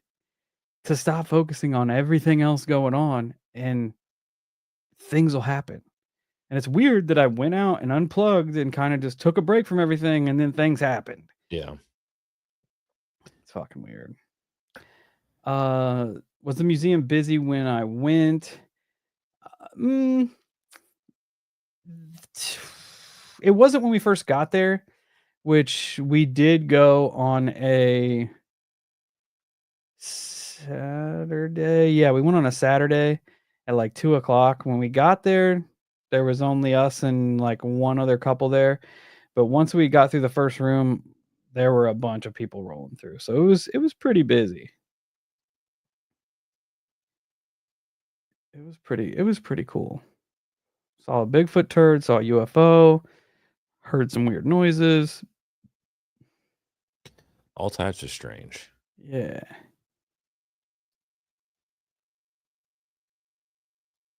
to stop focusing on everything else going on, and things will happen. And it's weird that I went out and unplugged and kind of just took a break from everything, and then things happened. yeah. It's fucking weird. Was the museum busy when I went? Mm, it wasn't when we first got there, which we did go on a Saturday. Yeah, we went on a Saturday at like 2 o'clock. When we got there, there was only us and like one other couple there. But once we got through the first room, there were a bunch of people rolling through. So it was pretty busy. It was pretty cool. Saw a Bigfoot turd, saw a UFO, heard some weird noises. All types of strange. Yeah.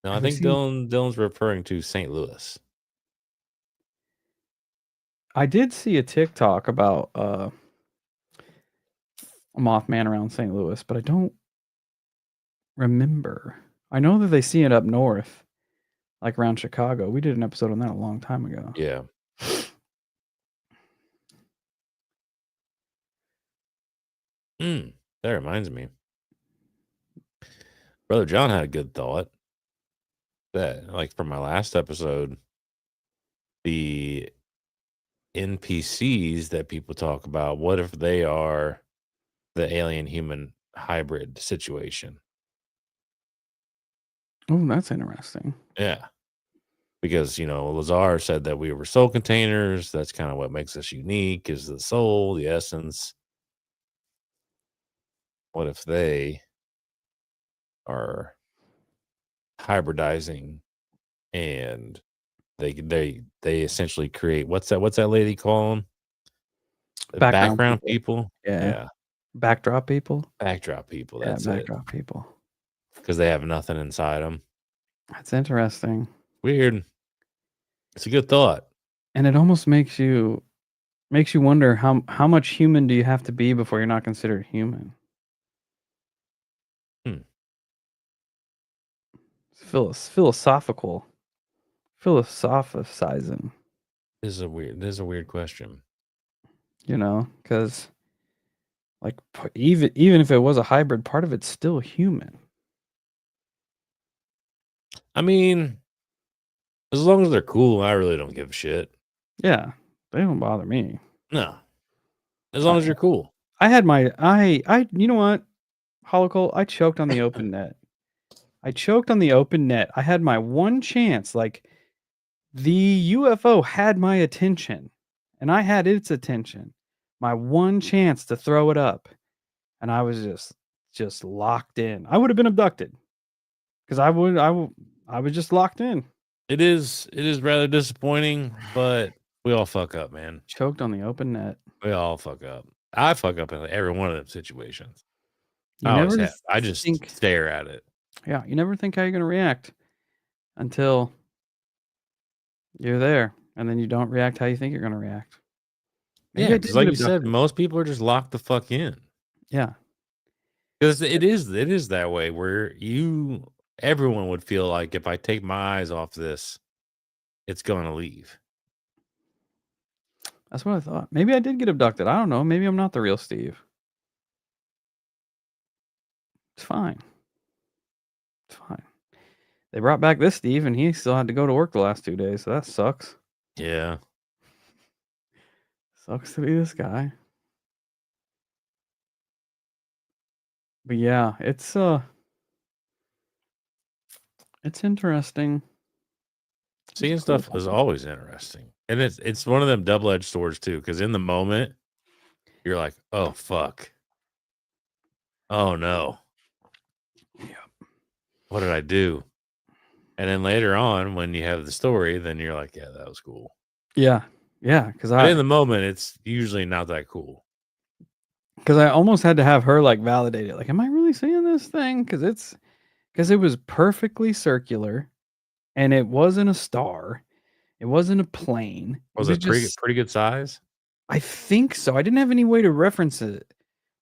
Now, I Have you think seen Dylan's referring to St. Louis. I did see a TikTok about a Mothman around St. Louis, but I don't remember. I know that they see it up north, like around Chicago. We did an episode on that a long time ago. Yeah. That reminds me. Brother John had a good thought that, like, from my last episode, the NPCs that people talk about, what if they are the alien human hybrid situation? Oh, that's interesting. Yeah. Because, Lazar said that we were soul containers. That's kind of what makes us unique is the soul, the essence. What if they are hybridizing and they essentially create what's that lady call them? The Background background people. people? Yeah. Yeah. Backdrop people. Backdrop people, Yeah, that's it. backdrop people. Because they have nothing inside them. That's interesting. Weird. It's a good thought. And it almost makes you wonder how much human do you have to be before you're not considered human? Hmm. It's philosophizing, This is a weird question. because like even if it was a hybrid, part of it's still human. I mean, as long as they're cool, I really don't give a shit. Yeah, they don't bother me. No. As long as you're cool. I had my you know what? Holocaust, I choked on the open net. I had my one chance. Like the UFO had my attention and I had its attention. My one chance to throw it up. And I was just locked in. I would have been abducted because I was just locked in. It is rather disappointing, but we all fuck up, man. Choked on the open net. We all fuck up. I fuck up in every one of them situations. You I always never have. I just think stare at it. Yeah, you never think how you're gonna react until you're there, and then you don't react how you think you're gonna react. Maybe Yeah, I because did get like you said, abducted. most people are just locked the fuck in. Yeah. Because it is that way where everyone would feel like if I take my eyes off this, it's gonna leave. That's what I thought. Maybe I did get abducted. I don't know. Maybe I'm not the real Steve. It's fine. It's fine. They brought back this Steve, and he still had to go to work the last 2 days, so that sucks. Yeah. Sucks to be this guy. But yeah, it's It's interesting. Seeing It's cool. stuff is always interesting, and it's one of them double-edged swords too. Because in the moment, you're like, "Oh fuck, oh no, Yeah. what did I do?" And then later on, when you have the story, then you're like, "Yeah, that was cool." Yeah. Yeah. But in the moment, it's usually not that cool. Because I almost had to have her like validate it. Like, am I really seeing this thing? Because it was perfectly circular and it wasn't a star. It wasn't a plane. It Was was it just, pretty good size? I think so. I didn't have any way to reference it,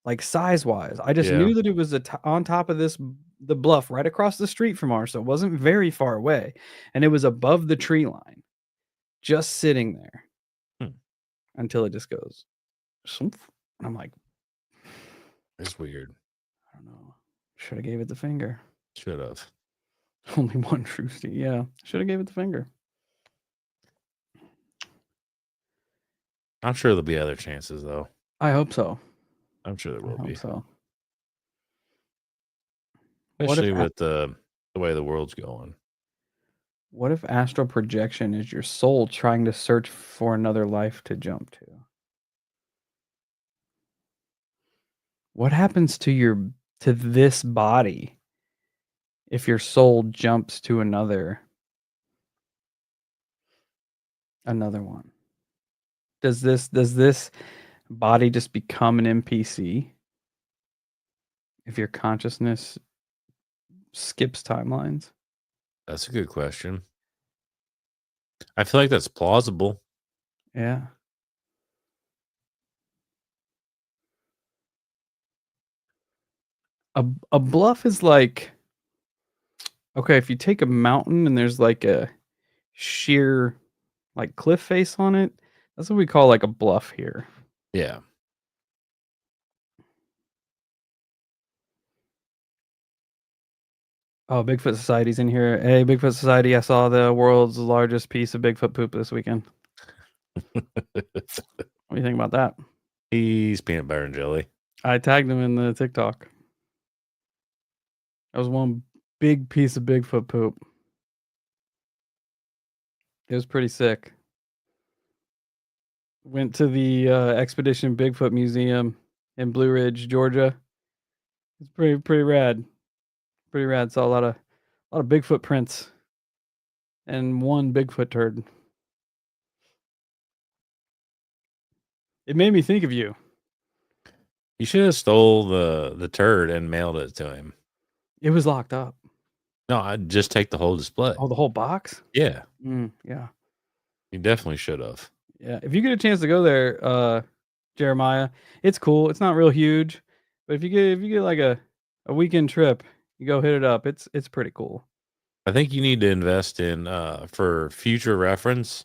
like size wise. I just Yeah, knew that it was on top of the bluff right across the street from ours. So it wasn't very far away. And it was above the tree line, just sitting there hmm, until it just goes, "Swoop." And I'm like, it's weird. I don't know. Should have gave it the finger. Should have. Only one Trusty. Yeah. Should have gave it the finger. I'm sure there'll be other chances though. I hope so. I'm sure there I will hope be, so. What if especially with the way the world's going. what if astral projection is your soul trying to search for another life to jump to? What happens to this body if your soul jumps to another one? Does this body just become an NPC if your consciousness skips timelines? That's a good question. I feel like that's plausible. Yeah. A bluff is like, okay, if you take a mountain and there's like a sheer like cliff face on it, that's what we call like a bluff here. Yeah. Oh, Bigfoot Society's in here. Hey, Bigfoot Society, I saw the world's largest piece of Bigfoot poop this weekend. What do you think about that? He's peanut butter and jelly. I tagged him in the TikTok. That was one big piece of Bigfoot poop. It was pretty sick. Went to the Expedition Bigfoot Museum in Blue Ridge, Georgia. It's pretty rad. Pretty rad. Saw a lot of Bigfoot prints and one Bigfoot turd. It made me think of you. You should have stole the turd and mailed it to him. It was locked up. No, I'd just take the whole display. Oh, the whole box? Yeah, Yeah. you definitely should have. Yeah. If you get a chance to go there, Jeremiah, it's cool. It's not real huge, but if you get like a weekend trip, you go hit it up. It's pretty cool. I think you need to invest in for future reference.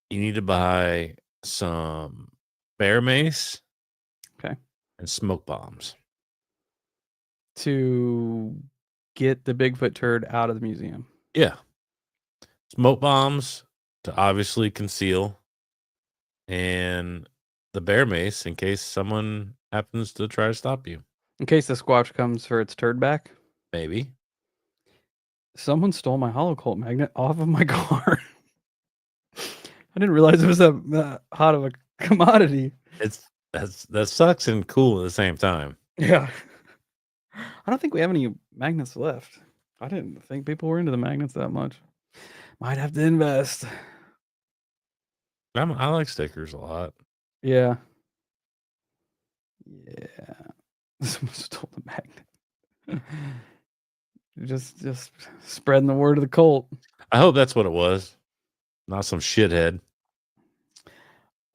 You need to buy some bear mace Okay. and smoke bombs. To get the Bigfoot turd out of the museum. Yeah, smoke bombs to obviously conceal, and the bear mace in case someone happens to try to stop you. In case the Squatch comes for its turd back. Maybe Someone stole my holocult magnet off of my car. I didn't realize it was that hot of a commodity. that sucks and cool at the same time. Yeah. I don't think we have any magnets left. I didn't think people were into the magnets that much. Might have to invest. I like stickers a lot. Yeah. Yeah. Someone stole the magnet. Just spreading the word of the cult. I hope that's what it was, not some shithead.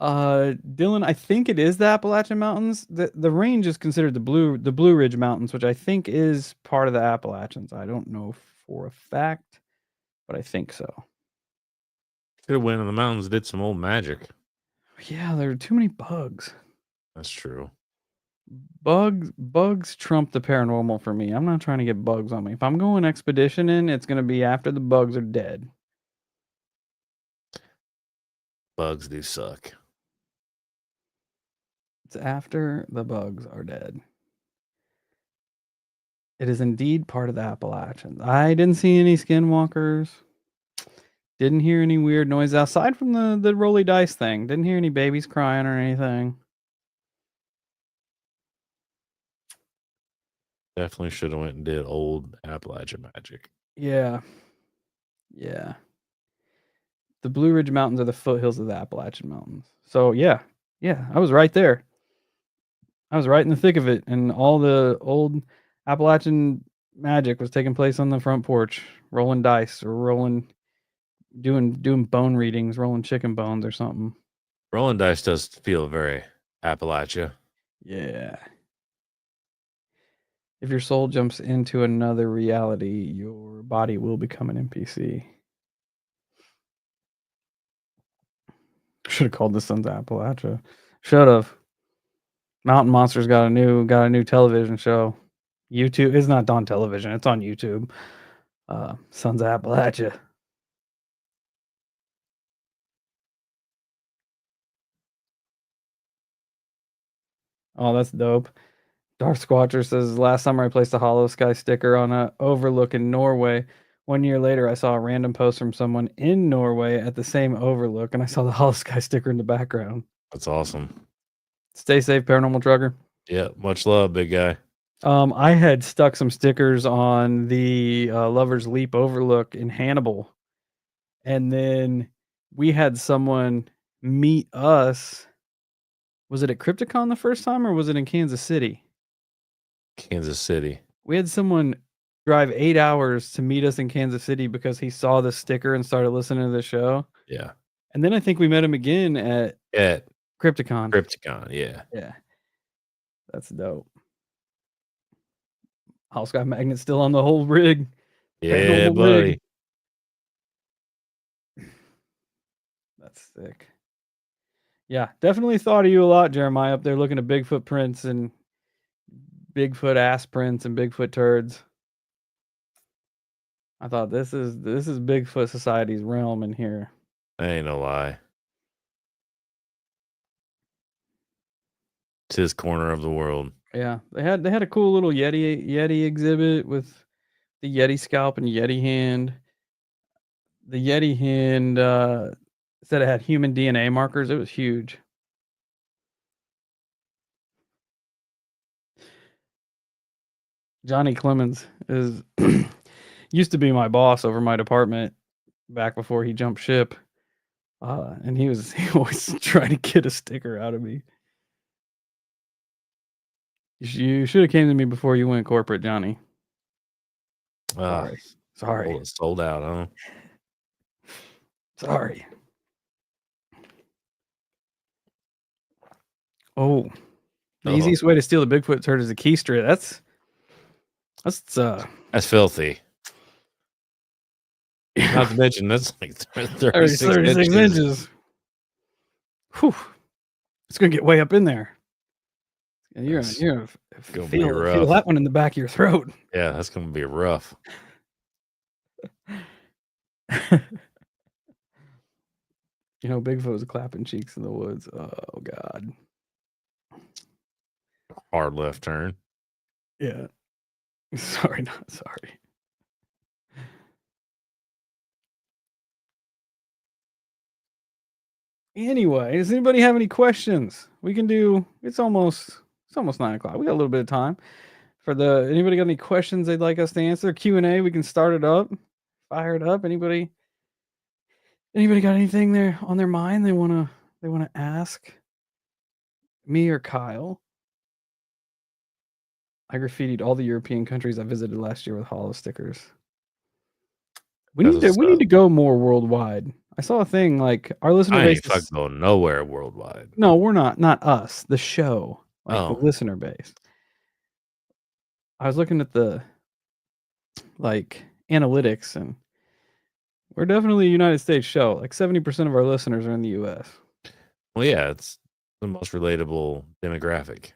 Dylan, I think it is the Appalachian Mountains. The range is considered the Blue Ridge Mountains, which I think is part of the Appalachians. I don't know for a fact, but I think so. Should have went in the mountains, did some old magic. Yeah, there are too many bugs. That's true. Bugs trump the paranormal for me. I'm not trying to get bugs on me. If I'm going expeditioning, it's gonna be after the bugs are dead. Bugs do suck. It's after the bugs are dead. It is indeed part of the Appalachians. I didn't see any skinwalkers. Didn't hear any weird noise aside from the rolly dice thing. Didn't hear any babies crying or anything. Definitely should have went and did old Appalachian magic. Yeah. Yeah. The Blue Ridge Mountains are the foothills of the Appalachian Mountains. So yeah, I was right there. I was right in the thick of it, and all the old Appalachian magic was taking place on the front porch, rolling dice or doing bone readings, rolling chicken bones or something. Rolling dice does feel very Appalachia. Yeah. If your soul jumps into another reality, your body will become an NPC. Should have called the Sons of Appalachia. Should have. Mountain Monsters got a new television show. YouTube. It's not on television. It's on YouTube. Sons of Appalachia. Oh, that's dope. Darth Squatcher says, last summer I placed a Hollow Sky sticker on a overlook in Norway. 1 year later, I saw a random post from someone in Norway at the same overlook, and I saw the Hollow Sky sticker in the background. That's awesome. Stay safe, Paranormal Trucker. Yeah, much love, big guy. I had stuck some stickers on the Lover's Leap overlook in Hannibal, and then we had someone meet us. Was it at Crypticon the first time, or was it in Kansas City? Kansas City. We had someone drive 8 hours to meet us in Kansas City because he saw the sticker and started listening to the show. Yeah. And then I think we met him again at Crypticon. Crypticon, yeah. Yeah. That's dope. Hollow Sky Magnet's still on the whole rig. Yeah, buddy. Rig. That's sick. Yeah, definitely thought of you a lot, Jeremiah, up there looking at Bigfoot prints and Bigfoot ass prints and Bigfoot turds. I thought this is Bigfoot Society's realm in here. Ain't no lie. It's his corner of the world. Yeah, they had a cool little Yeti exhibit with the Yeti scalp and Yeti hand. The Yeti hand said it had human DNA markers. It was huge. Johnny Clemens is used to be my boss over my department back before he jumped ship. And he always trying to get a sticker out of me. You should have came to me before you went corporate, Johnny. Sorry. Well, it's sold out, huh? Sorry. Oh, the easiest way to steal a Bigfoot turd is a key strip. That's filthy. Not to mention that's like 36 inches. Whew. It's gonna get way up in there. You're gonna feel that one in the back of your throat. Yeah, that's gonna be rough. You know, Bigfoot was clapping cheeks in the woods. Oh God. Hard left turn. Yeah. Sorry, not sorry. Anyway, does anybody have any questions? We can do. It's almost 9:00. We got a little bit of time. Anybody got any questions they'd like us to answer? Q&A. We can start it up. Fire it up. Anybody got anything there on their mind they wanna ask me or Kyle? I graffitied all the European countries I visited last year with hollow stickers. We need to go more worldwide. I saw a thing like our listener base. I ain't go nowhere worldwide. No, we're not us. The show, the listener base. I was looking at the analytics, and we're definitely a United States show. Like 70% of our listeners are in the U.S. Well, yeah, it's the most relatable demographic.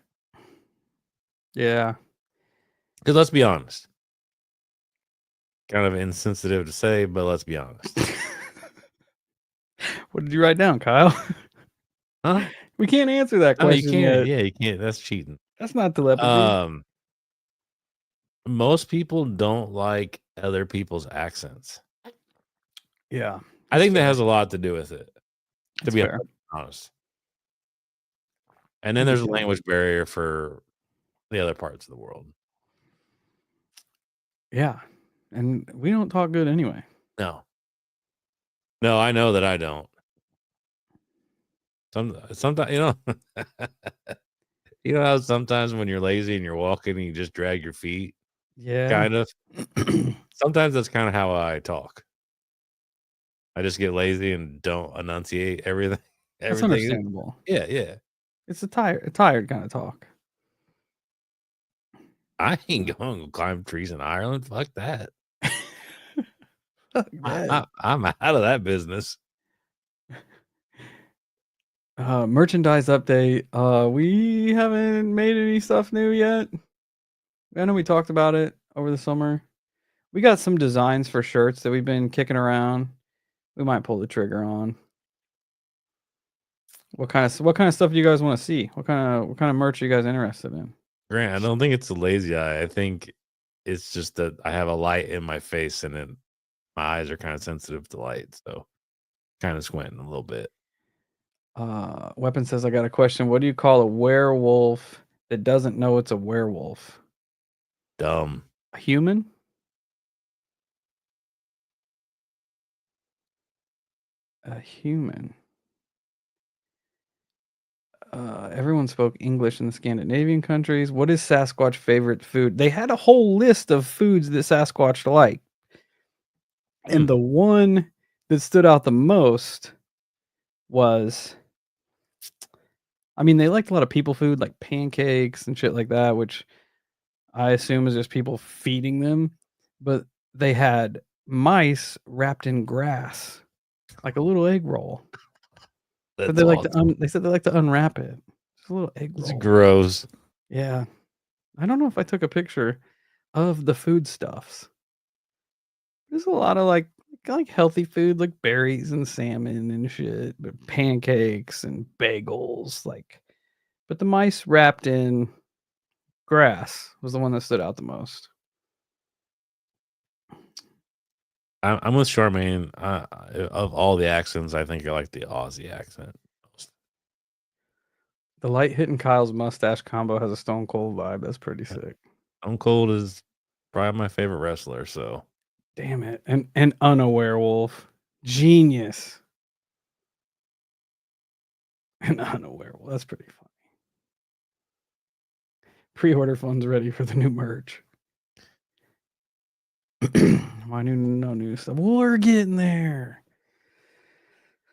Yeah. Because let's be honest. Kind of insensitive to say, but let's be honest. What did you write down, Kyle? Huh? We can't answer that question. You can't. Yeah, you can't. That's cheating. That's not telepathy. most people don't like other people's accents. Yeah, I it's think that fair. has a lot to do with it, to It's be fair. honest. And I then get there's a you. language barrier for the other parts of the world. Yeah, and we don't talk good anyway. No. No, I know that I don't. Sometimes, you know how sometimes when you're lazy and you're walking and you just drag your feet, Yeah. kind of. Sometimes that's kind of how I talk. I just get lazy and don't enunciate everything. That's Everything. understandable. Yeah, yeah. It's a tired kinda talk. I ain't going to climb trees in Ireland. Fuck that. Fuck that. I'm out of that business. Merchandise update. We haven't made any stuff new yet. I know we talked about it over the summer. We got some designs for shirts that we've been kicking around. We might pull the trigger on. What kind of stuff do you guys wanna see? What kind of merch are you guys interested in? Grant, I don't think it's a lazy eye. I think it's just that I have a light in my face and then my eyes are kind of sensitive to light. So kind of squinting a little bit. Weapon says, "I got a question. What do you call a werewolf that doesn't know it's a werewolf? Dumb. A human? A human. Everyone spoke English in the Scandinavian countries. What is Sasquatch favorite food? They had a whole list of foods that Sasquatch like, and Hmm. the one that stood out the most was, I mean, they liked a lot of people food like pancakes and shit like that, which I assume is just people feeding them, but they had mice wrapped in grass, like a little egg roll. Said That's they like to awesome. they said they like to unwrap it. Just a little egg It's roll. gross. Yeah. I don't know if I took a picture of the foodstuffs. There's a lot of, like healthy food, like berries and salmon and shit, but pancakes and bagels, but the mice wrapped in grass was the one that stood out the most. I'm with Charmaine. Of all the accents, I think I like the Aussie accent most. The light hitting Kyle's mustache combo has a Stone Cold vibe. That's pretty sick. Stone Cold is probably my favorite wrestler. So Damn it. And unaware wolf. Genius. An unaware wolf. That's pretty funny. Pre-order funds ready for the new merch. My no new stuff. We're getting there.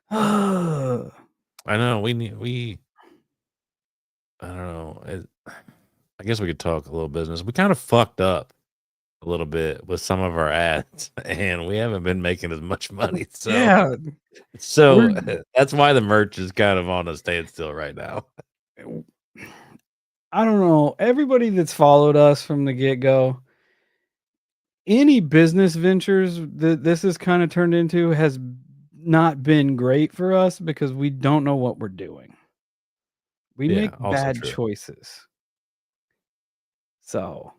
I know we. I don't know. I guess we could talk a little business. We kind of fucked up a little bit with some of our ads, and we haven't been making as much money. So, Yeah, so we're that's why the merch is kind of on a standstill right now. I don't know. Everybody that's followed us from the get-go, any business ventures that this has kind of turned into has not been great for us because we don't know what we're doing. We Yeah, make also bad true. choices. So,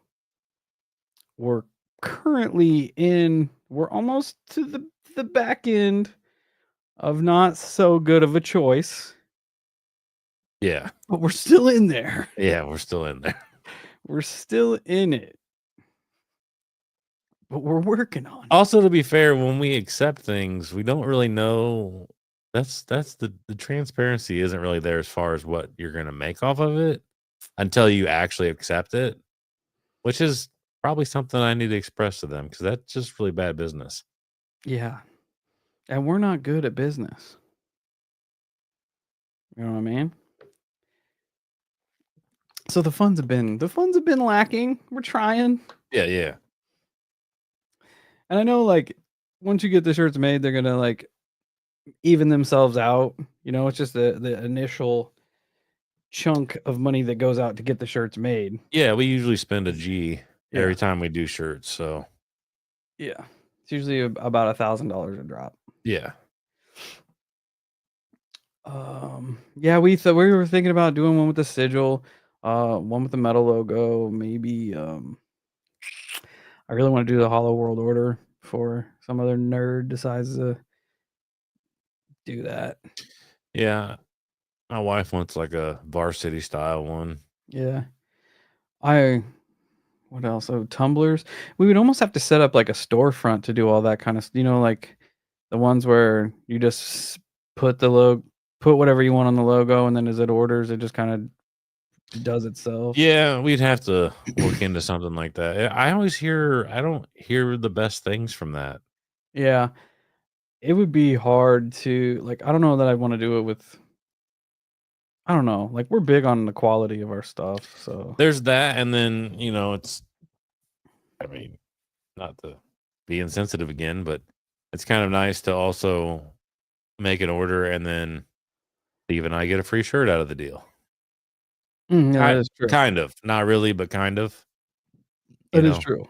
we're we're almost to the back end of not so good of a choice, Yeah, but we're still in there. yeah, we're still in there. We're still in it, but we're working on it. Also, to be fair, when we accept things, we don't really know. That's the transparency isn't really there as far as what you're gonna make off of it until you actually accept it, which is probably something I need to express to them because that's just really bad business. Yeah, and we're not good at business. You know what I mean? So the funds have been lacking. We're trying. Yeah, yeah, And I know once you get the shirts made, they're gonna even themselves out. It's just the initial chunk of money that goes out to get the shirts made. yeah. We usually spend a G Yeah. every time we do shirts. So Yeah. It's usually about $1,000 a drop. yeah, Yeah, we were thinking about doing one with the sigil, one with the metal logo, maybe I really want to do the Hollow World Order before some other nerd decides to do that. Yeah, my wife wants like a varsity style one. Yeah. I what else? Oh, tumblers. We would almost have to set up like a storefront to do all that kind of, like the ones where you just put the logo, put whatever you want on the logo, and then as it orders, it just kind of does itself. Yeah, we'd have to look into something like that. I don't hear the best things from that. Yeah, it would be hard to like. I don't know that I want to do it with. I don't know. Like we're big on the quality of our stuff, so There's that, and then I mean, not to be insensitive again, but it's kind of nice to also make an order and then Steve and I get a free shirt out of the deal. Yeah, that is true. Kind of, not really, but kind of. You That is know, true.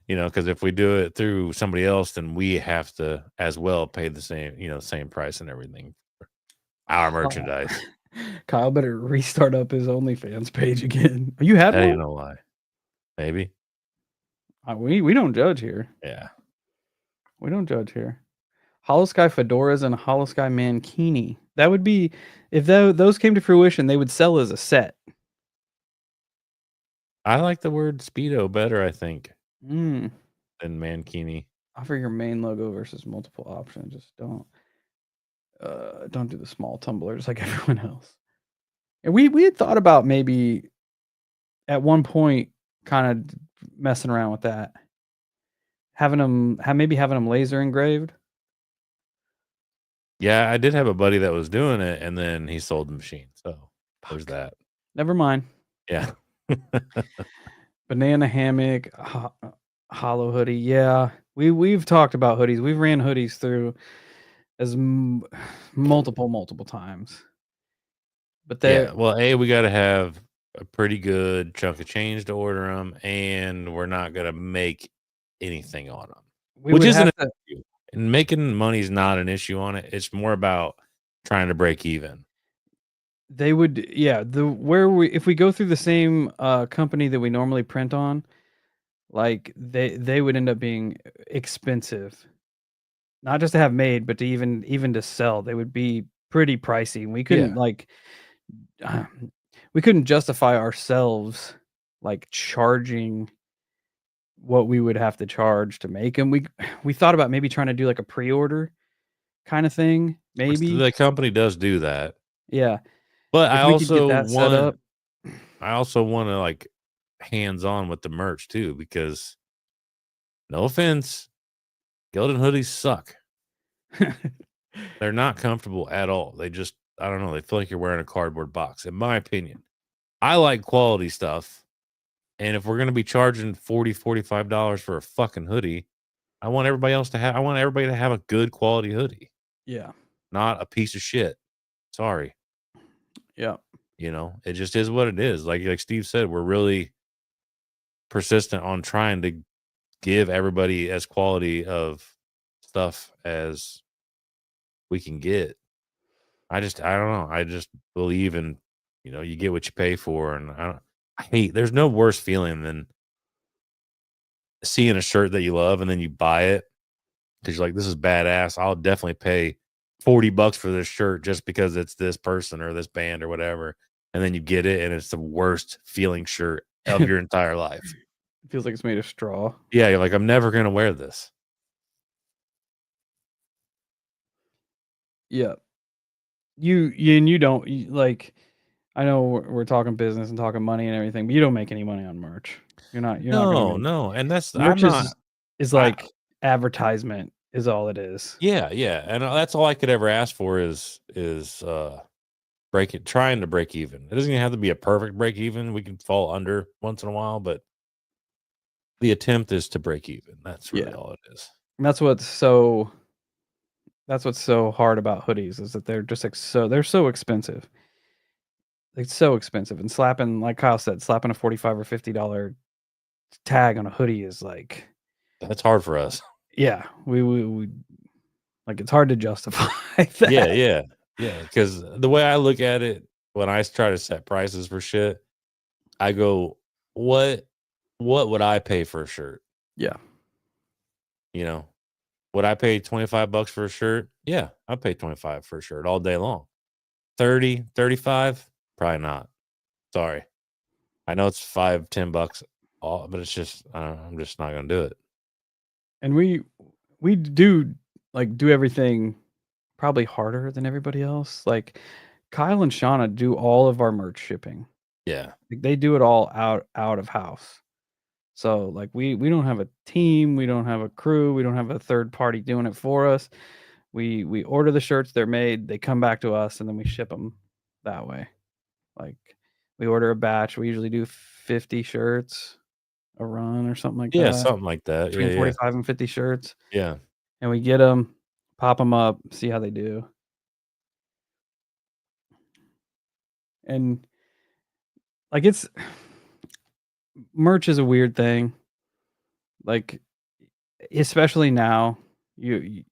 because if we do it through somebody else, then we have to as well pay the same price and everything for our Oh, merchandise. Kyle better restart up his OnlyFans page again. You had That ain't one? no lie. Maybe. We don't judge here. Yeah. We don't judge here. Hollow Sky fedoras and Hollow Sky mankini. That would be if those came to fruition, they would sell as a set. I like the word Speedo better, I think, Mm. than Mankini. Offer your main logo versus multiple options. Just don't do the small tumblers like everyone else. And we had thought about maybe at one point kind of messing around with that. Having them laser engraved. Yeah, I did have a buddy that was doing it, and then he sold the machine. So there's Fuck. that. Never mind. Yeah. Banana hammock, hollow hoodie. Yeah, we've talked about hoodies. We've ran hoodies through as multiple times. But Yeah. they Well, we got to have a pretty good chunk of change to order them, and we're not going to make anything on them, we which would isn't have an to. issue. And making money is not an issue on it. It's more about trying to break even. They would, yeah. The where we if we go through the same company that we normally print on, like they would end up being expensive, not just to have made, but to even to sell. They would be pretty pricey. And we couldn't Yeah. like we couldn't justify ourselves like charging what we would have to charge to make them. We thought about maybe trying to do like a pre-order kind of thing, Which maybe. the company does do that. Yeah, But if we could get that set up. I also want to like hands on with the merch too, because no offense, Gildan hoodies suck. They're not comfortable at all. They just, I don't know, they feel like you're wearing a cardboard box, in my opinion. I like quality stuff. And if we're going to be charging $45 for a fucking hoodie, I want everybody to have a good quality hoodie, Yeah, not a piece of shit. Sorry. yeah, It just is what it is. Like Steve said, we're really persistent on trying to give everybody as quality of stuff as we can get. I don't know. I just believe in, you get what you pay for. And there's no worse feeling than seeing a shirt that you love and then you buy it because you're like, this is badass. I'll definitely pay $40 for this shirt just because it's this person or this band or whatever. And then you get it and it's the worst feeling shirt of your entire life. it feels like it's made of straw. Yeah, you're like, I'm never gonna wear this. Yeah, and you don't like. I know we're talking business and talking money and everything, but you don't make any money on merch. You're not gonna No, make no, and that's I'm merch not. is I like advertisement is all it is. Yeah, yeah, and that's all I could ever ask for is trying to break even. It doesn't even have to be a perfect break even. We can fall under once in a while, but the attempt is to break even. That's really Yeah, all it is. and that's what's so hard about hoodies is that they're just like they're so expensive. It's so expensive, and slapping, like Kyle said, slapping a 45 or $50 tag on a hoodie is like, That's hard for us. yeah, we like it's hard to justify Yeah, that. yeah, yeah. Because the way I look at it, when I try to set prices for shit, I go, what would I pay for a shirt? Yeah. You know, would I pay $25 for a shirt? Yeah, I'd pay 25 for a shirt all day long. 30, 35? Probably not. Sorry. I know it's $5, $10 all, but it's just I'm just not gonna do it. And we do like do everything probably harder than everybody else. Like Kyle and Shauna do all of our merch shipping. Yeah. Like they do it all out of house. So like we don't have a team, we don't have a crew, we don't have a third party doing it for us. We order the shirts, they're made, they come back to us, and then we ship them that way. Like we order a batch, we usually do 50 shirts a run or something like Yeah, that, something like that. Yeah, between yeah. 45 and 50 shirts, Yeah. and we get them, pop them up, see how they do. And like it's merch is a weird thing. Like especially now, you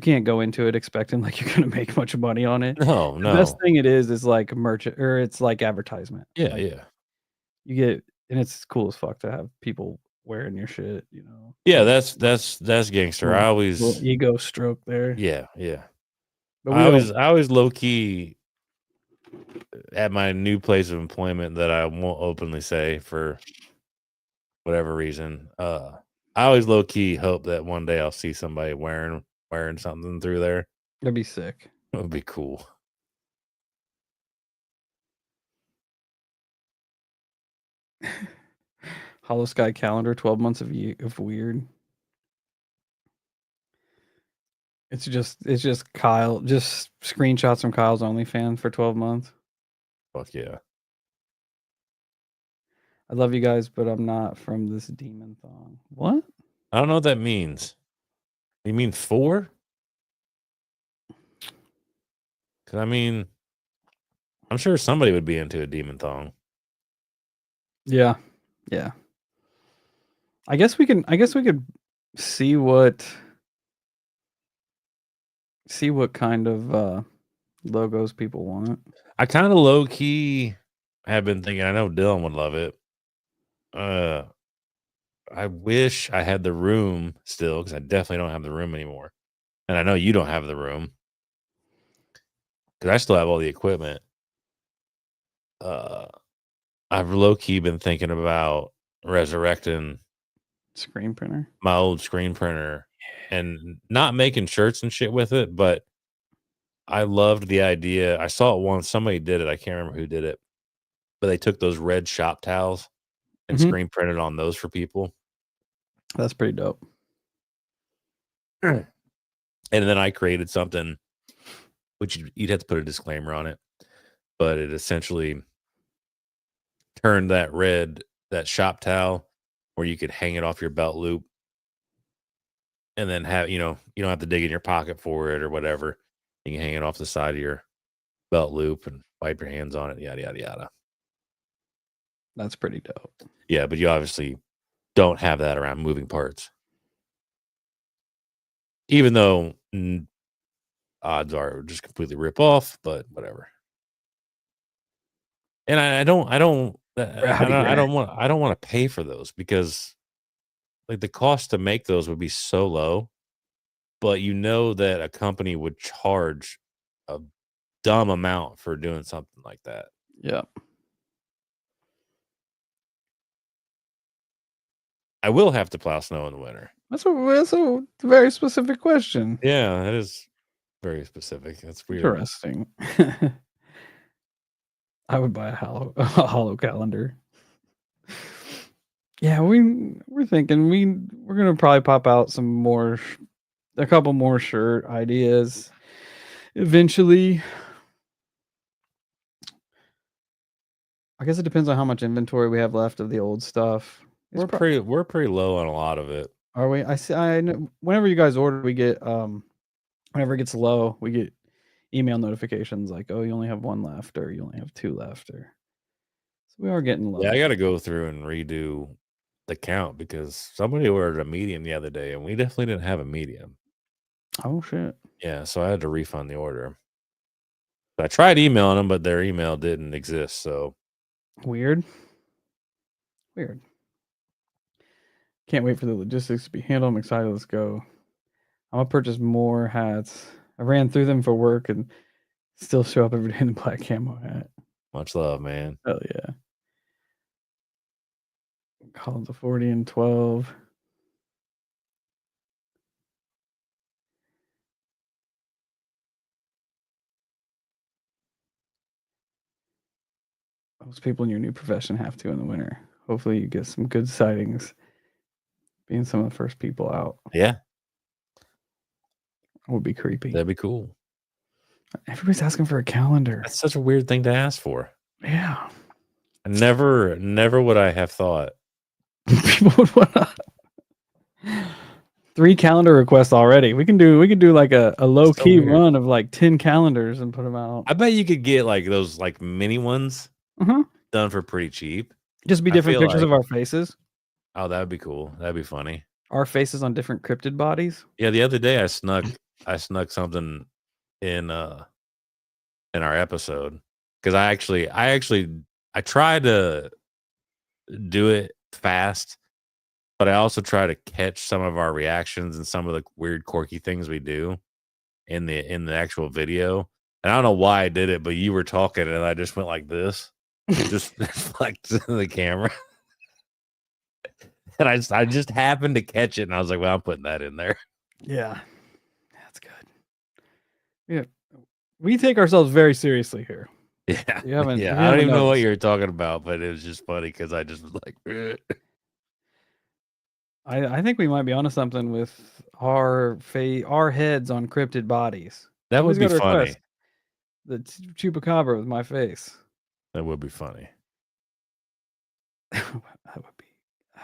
can't go into it expecting like you're gonna make much money on it. No, The best no. thing it is like merch or it's like advertisement. Yeah, Like yeah. you get and it's cool as fuck to have people wearing your shit, you know. Yeah, Little that's gangster. little I little always ego stroke there. yeah, yeah. But we don't I always low key at my new place of employment that I won't openly say for whatever reason. I always low key hope that one day I'll see somebody wearing something through there. that'd be sick. It would be cool. Hollow Sky calendar, 12 months of weird. It's just Kyle, just screenshots from Kyle's OnlyFans for 12 months. Fuck yeah. I love you guys, but I'm not from this demon thong. What? I don't know what that means. You mean 4? Because I mean, I'm sure somebody would be into a demon thong. Yeah. Yeah. I guess we could see what kind of logos people want. I kind of low key have been thinking. I know Dylan would love it. I wish I had the room still because I definitely don't have the room anymore, and I know you don't have the room because I still have all the equipment. I've low key been thinking about resurrecting Screen printer. my old screen printer and not making shirts and shit with it, but I loved the idea. I saw it once. Somebody did it. I can't remember who did it, but they took those red shop towels and Mhm. screen printed on those for people. That's pretty dope. And then I created something, which you'd have to put a disclaimer on it, but it essentially turned that shop towel where you could hang it off your belt loop and then have, you don't have to dig in your pocket for it or whatever. You can hang it off the side of your belt loop and wipe your hands on it, yada, yada, yada. That's pretty dope. Yeah, but you obviously don't have that around moving parts. Even though odds are it would just completely rip off, but whatever. And Rowdy Ray. I don't want to pay for those because like the cost to make those would be so low, but you know that a company would charge a dumb amount for doing something like that. Yeah. I will have to plow snow in the winter. That's a very specific question. Yeah, that is very specific. That's weird. Interesting. I would buy a hollow calendar. Yeah, we're thinking we're gonna probably pop out a couple more shirt ideas eventually. I guess it depends on how much inventory we have left of the old stuff. We're pretty low on a lot of it. Are we? I see. I know, whenever you guys order, we get whenever it gets low, we get email notifications like, "Oh, you only have one left," or "You only have two left," or so we are getting Yeah, I low. got to go through and redo the count because somebody ordered a medium the other day and we definitely didn't have a medium. Oh shit! Yeah, so I had to refund the order. I tried emailing them, but their email didn't exist. So Weird. Weird. Can't wait for the logistics to be handled. I'm excited. Let's go. I'm gonna purchase more hats. I ran through them for work and still show up every day in the black camo hat. Much love, man. Hell yeah. Called the 40 and 12. Most people in your new profession have to in the winter. Hopefully you get some good sightings. Being some of the first people out. Yeah. Would be creepy. That'd be cool. Everybody's asking for a calendar. That's such a weird thing to ask for. Yeah. Never would I have thought. People would want to 3 calendar requests already. We can do like a low key run of like 10 calendars and put them out. I bet you could get like those like mini ones done for pretty cheap. Just be different pictures of our faces. Oh, that would be cool. That'd be funny. Our faces on different cryptid bodies. Yeah, the other day I snuck something in our episode because I tried to do it fast, but I also try to catch some of our reactions and some of the weird quirky things we do in the actual video. And I don't know why I did it, but you were talking and I just went like this, just like to the camera. And I just happened to catch it and I was like, well, I'm putting that in there. Yeah. That's good. Yeah. We take ourselves very seriously here. Yeah. I don't even know what you're talking about, but it was just funny because I just was like, I think we might be onto something with our heads on cryptid bodies. That would be funny. The chupacabra with my face. That would be funny. That would be. Oh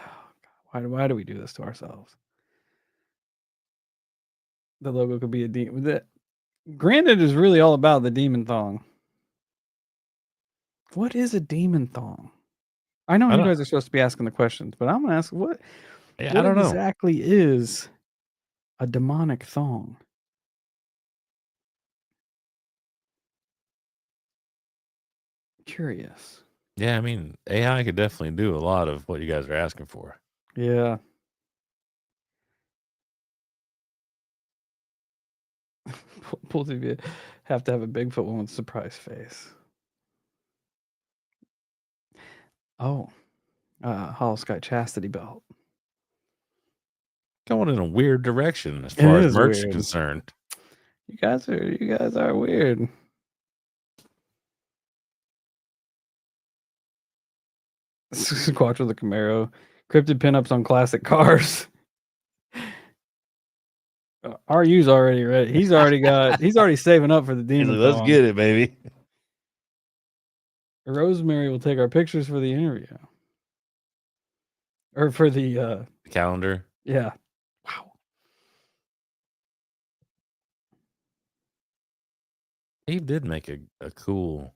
God, why do we do this to ourselves? The logo could be a demon. Granted, is really all about the demon thong. What is a demon thong? I know you guys are supposed to be asking the questions, but I'm gonna ask what I don't know exactly is a demonic thong. Curious. Yeah, I mean, AI could definitely do a lot of what you guys are asking for. Yeah. Both of you have to have a Bigfoot one with a surprise face. Oh, Hollow Sky chastity belt. Going in a weird direction as far as merch is concerned. You guys are weird. Quattro the Camaro. Cryptid pinups on classic cars. RU's already ready. He's already saving up for the demon. Like, let's get it, baby. Rosemary will take our pictures for the interview. Or for the calendar. Yeah. Wow. He did make a cool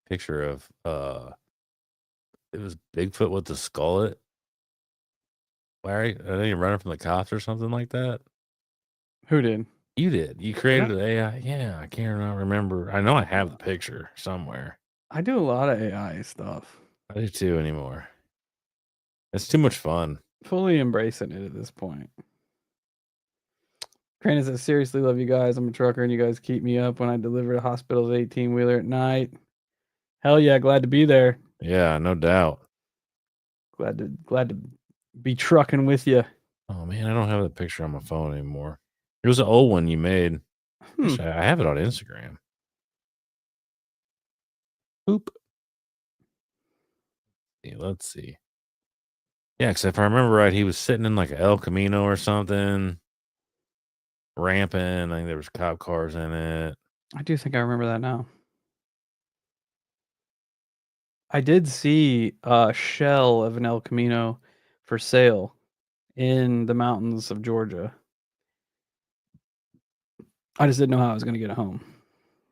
picture of it was Bigfoot with the skullet. Larry, are they running from the cops or something like that? Who did? You did. You created an AI. Yeah, I can't remember. I know I have the picture somewhere. I do a lot of AI stuff. I do too anymore. It's too much fun. Fully embracing it at this point. Crane says, seriously, love you guys. I'm a trucker and you guys keep me up when I deliver to hospital's 18-wheeler at night. Hell yeah, glad to be there. Yeah, no doubt. Glad to be trucking with you. Oh man, I don't have the picture on my phone anymore. It was an old one you made. I have it on Instagram. Boop. Let's see. Yeah, because if I remember right, he was sitting in like a El Camino or something, ramping. I think there was cop cars in it. I do think I remember that now. I did see a shell of an El Camino for sale in the mountains of Georgia. I just didn't know how I was going to get it home.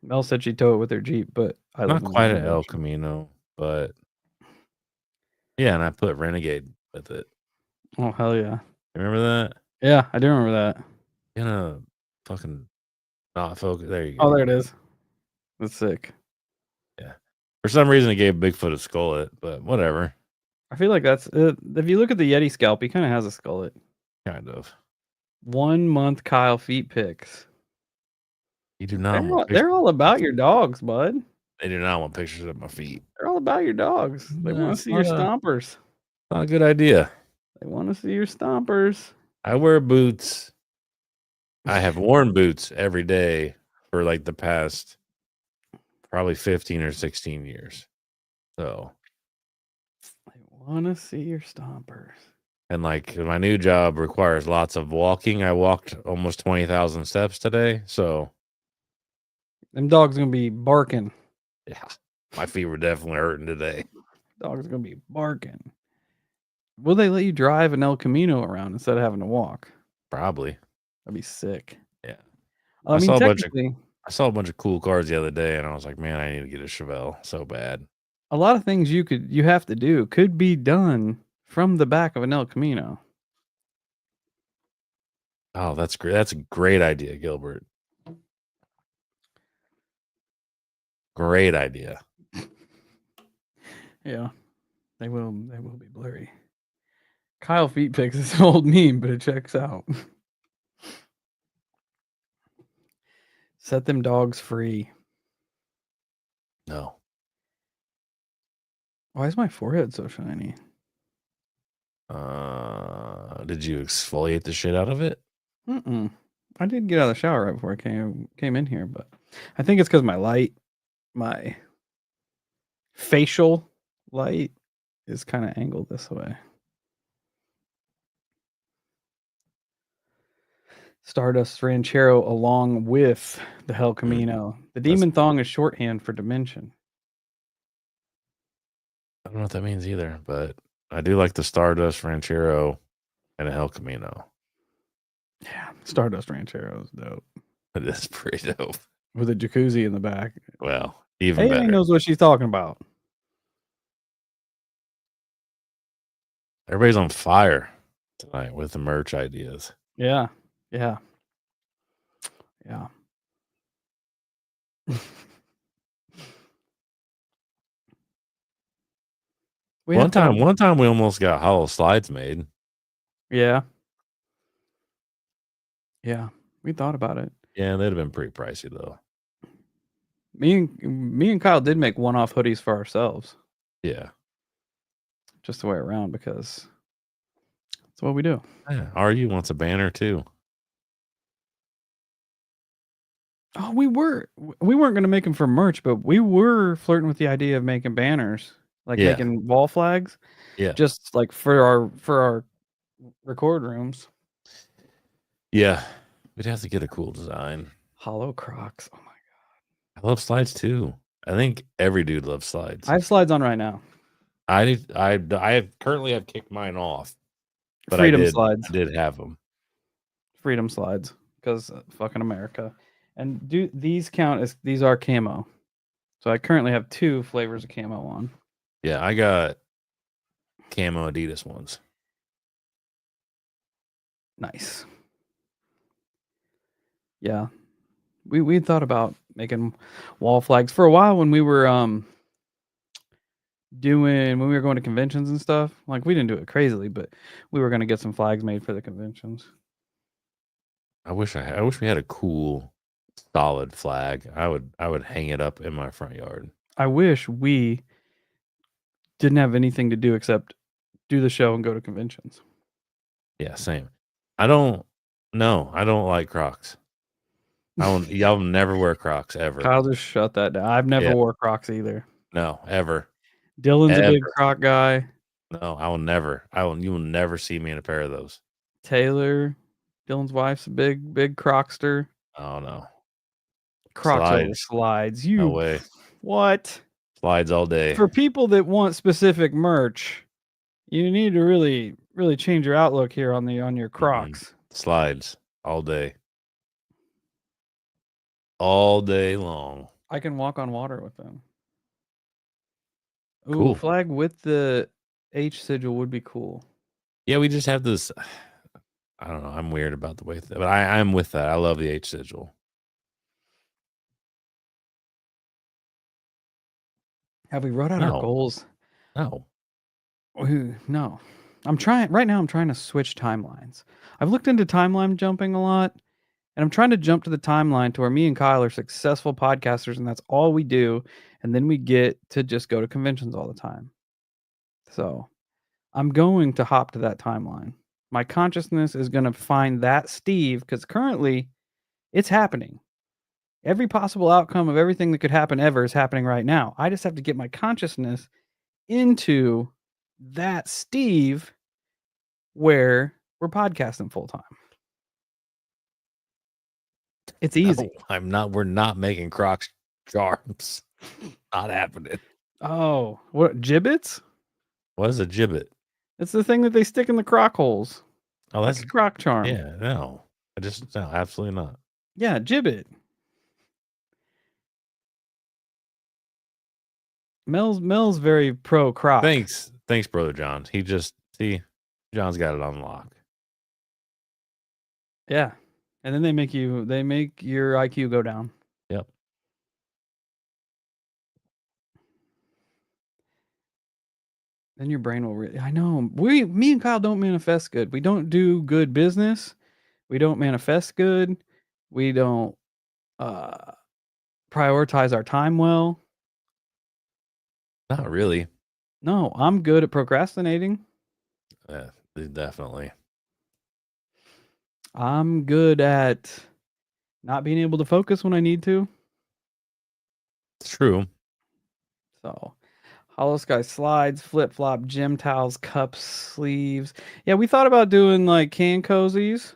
Mel said she'd tow it with her Jeep, but I not quite an El Camino, but yeah, and I put Renegade with it. Oh, hell yeah. Remember that? Yeah, I do remember that. Gonna fucking not focus. There you go. Oh, there it is. That's sick. Yeah. For some reason, it gave Bigfoot a skullet, but whatever. I feel like that's if you look at the Yeti scalp, he kind of has a skullet. Kind of. 1 month Kyle feet pics. You do not want They're pictures. all about your dogs, bud. They do not want pictures of my feet. They're all about your dogs. They want to That's see your stompers. not a good idea. They want to see your stompers. I wear boots. I have worn boots every day for like the past probably 15 or 16 years. So, They want to see your stompers. and like my new job requires lots of walking. I walked almost 20,000 steps today. So, Them dogs gonna be barking. yeah, my feet were definitely hurting today. Dogs gonna be barking. Will they let you drive an El Camino around instead of having to walk? Probably. That'd be sick. Yeah. I mean, technically, I saw a bunch of cool cars the other day and I was like, man, I need to get a Chevelle so bad. a lot of things you have to do could be done from the back of an El Camino. Oh, that's great. That's a great idea, Gilbert. Great idea. Yeah, they will be blurry. Kyle feet pics is an old meme, but it checks out. Set them dogs free. No. Why is my forehead so shiny? Did you exfoliate the shit out of it? Mm-mm. I did get out of the shower right before I came in here, but I think it's because my facial light is kind of angled this way. Stardust Ranchero along with the Hell Camino. The Demon Thong is shorthand for dimension. I don't know what that means either, but I do like the Stardust Ranchero and a Hell Camino. Yeah, Stardust Ranchero is dope. It is pretty dope. With a jacuzzi in the back. Well, even Haley better. knows what she's talking about. Everybody's on fire tonight with the merch ideas. Yeah. Yeah. Yeah. One time we almost got hollow slides made. Yeah. Yeah. We thought about it. Yeah, they'd have been pretty pricey though. Me and Kyle did make one-off hoodies for ourselves. Yeah. Just the way around because that's what we do. Yeah. RU wants a banner too. Oh, we weren't going to make them for merch, but we were flirting with the idea of making banners, like making wall flags. Yeah. Just like for our record rooms. Yeah. We'd have to get a cool design. Hollow Crocs. Oh my god. I love slides too. I think every dude loves slides. I have slides on right now. I currently have kicked mine off. But Freedom slides. I did have them. Freedom slides because fucking America. And these count as these are camo. So I currently have 2 flavors of camo on. Yeah, I got camo Adidas ones. Nice. Yeah. We thought about making wall flags for a while when we were when we were going to conventions and stuff. Like we didn't do it crazily, but we were going to get some flags made for the conventions. I wish we had a cool solid flag. I would hang it up in my front yard. I wish we didn't have anything to do except do the show and go to conventions. Yeah, same. I don't like Crocs. Y'all never wear Crocs ever. Kyle just shut that down. I've never wore Crocs either. No, ever. Dylan's a big Croc guy. No, you will never see me in a pair of those. Taylor, Dylan's wife's a big Crocster. Oh no. Crocs over slides. No way. What? Slides all day. For people that want specific merch, you need to really, really change your outlook here on your Crocs. Mm-hmm. Slides all day. All day long. I can walk on water with them. Ooh, cool. Flag with the H sigil would be cool. Yeah, we just have this. I don't know. I'm weird about the way, but I'm with that. I love the H sigil. Have we wrote out our goals? No. No. I'm trying right now. I'm trying to switch timelines. I've looked into timeline jumping a lot, and I'm trying to jump to the timeline to where me and Kyle are successful podcasters, and that's all we do. And then we get to just go to conventions all the time. So I'm going to hop to that timeline. My consciousness is going to find that Steve because currently it's happening. Every possible outcome of everything that could happen ever is happening right now. I just have to get my consciousness into that Steve where we're podcasting full time. It's easy. No, we're not making Crocs charms. Not happening. Oh, what gibbets? What is a gibbet? It's the thing that they stick in the croc holes. Oh, Like that's a croc charm. yeah, no. No, absolutely not. Yeah, gibbet. Mel's very pro croc. Thanks, brother John. John's got it on lock. Yeah. And then they make your IQ go down. Yep. Then your brain will I know. Me and Kyle don't manifest good. We don't do good business. We don't manifest good. We don't prioritize our time well. Not really. No, I'm good at procrastinating. Yeah, definitely. I'm good at not being able to focus when I need to. It's true. So, Hollow Sky slides, flip flop, gym towels, cups, sleeves. Yeah, we thought about doing like can cozies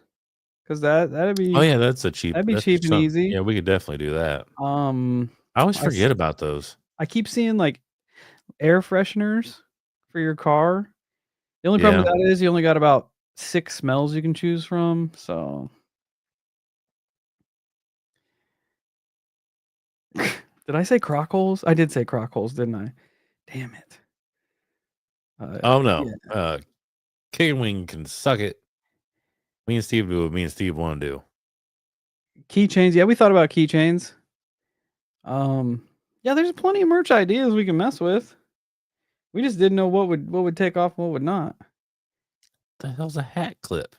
because that'd be. Oh yeah, that's cheap and easy. Yeah, we could definitely do that. I always forget about those. I keep seeing like air fresheners for your car. The only problem with that is you only got about 6 smells you can choose from. So, did I say crock holes? I did say crock holes, didn't I? Damn it. Oh no. Yeah. King Wing can suck it. Me and Steve do what me and Steve want to do. Keychains. Yeah, we thought about keychains. Yeah, there's plenty of merch ideas we can mess with. We just didn't know what would take off and what would not. The hell's a hat clip?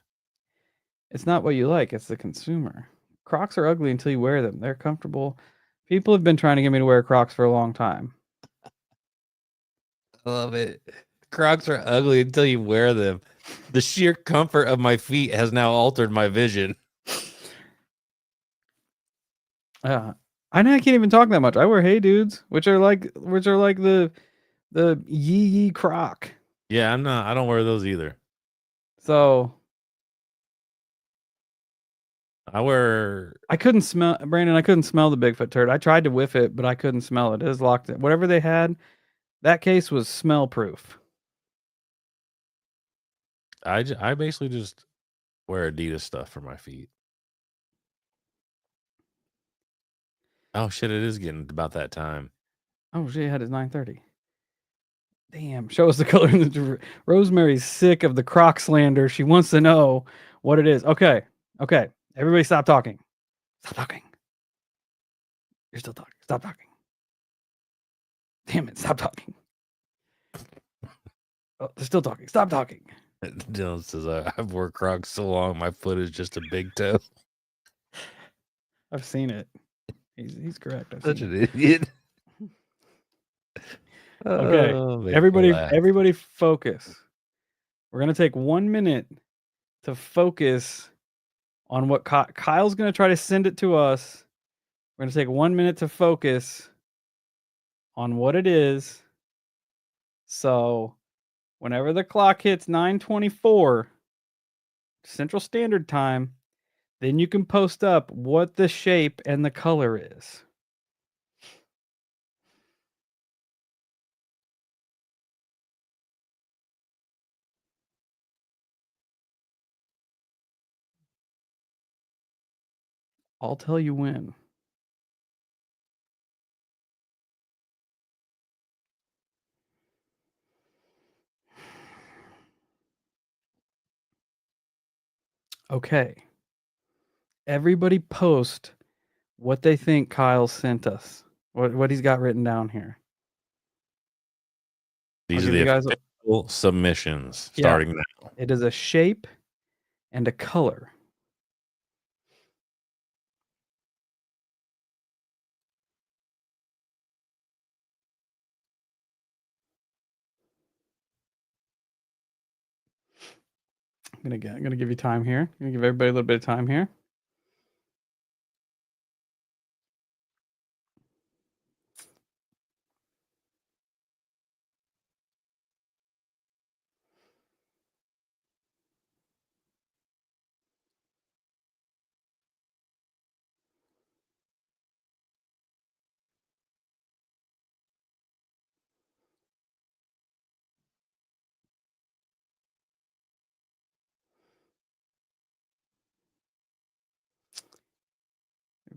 It's not what you like, it's the consumer. Crocs are ugly until you wear them. They're comfortable. People have been trying to get me to wear Crocs for a long time. I love it. Crocs are ugly until you wear them. The sheer comfort of my feet has now altered my vision. I can't even talk that much. I wear Hey Dudes, which are like the yee Croc. Yeah, I don't wear those either. So I couldn't smell Brandon. I couldn't smell the Bigfoot turd. I tried to whiff it, but I couldn't smell it. It was locked in. Whatever they had, that case was smell proof. I basically just wear Adidas stuff for my feet. Oh shit! It is getting about that time. Oh shit! It's 9:30. Damn! Show us the color. Rosemary's sick of the Croc slander. She wants to know what it is. Okay. Everybody, stop talking. Stop talking. You're still talking. Stop talking. Damn it! Stop talking. Oh, they're still talking. Stop talking. Dylan says, I've worn Crocs so long, my foot is just a big toe. I've seen it. He's correct. Such an idiot. Okay, everybody focus. We're going to take 1 minute to focus on what Kyle's going to try to send it to us. We're going to take 1 minute to focus on what it is. So, whenever the clock hits 9:24 Central Standard Time, then you can post up what the shape and the color is. I'll tell you when. Okay. Everybody post what they think Kyle sent us. What he's got written down here. These I'll are give you guys submissions Yeah. starting now. It is a shape and a color. I'm gonna give you time here. I'm gonna give everybody a little bit of time here.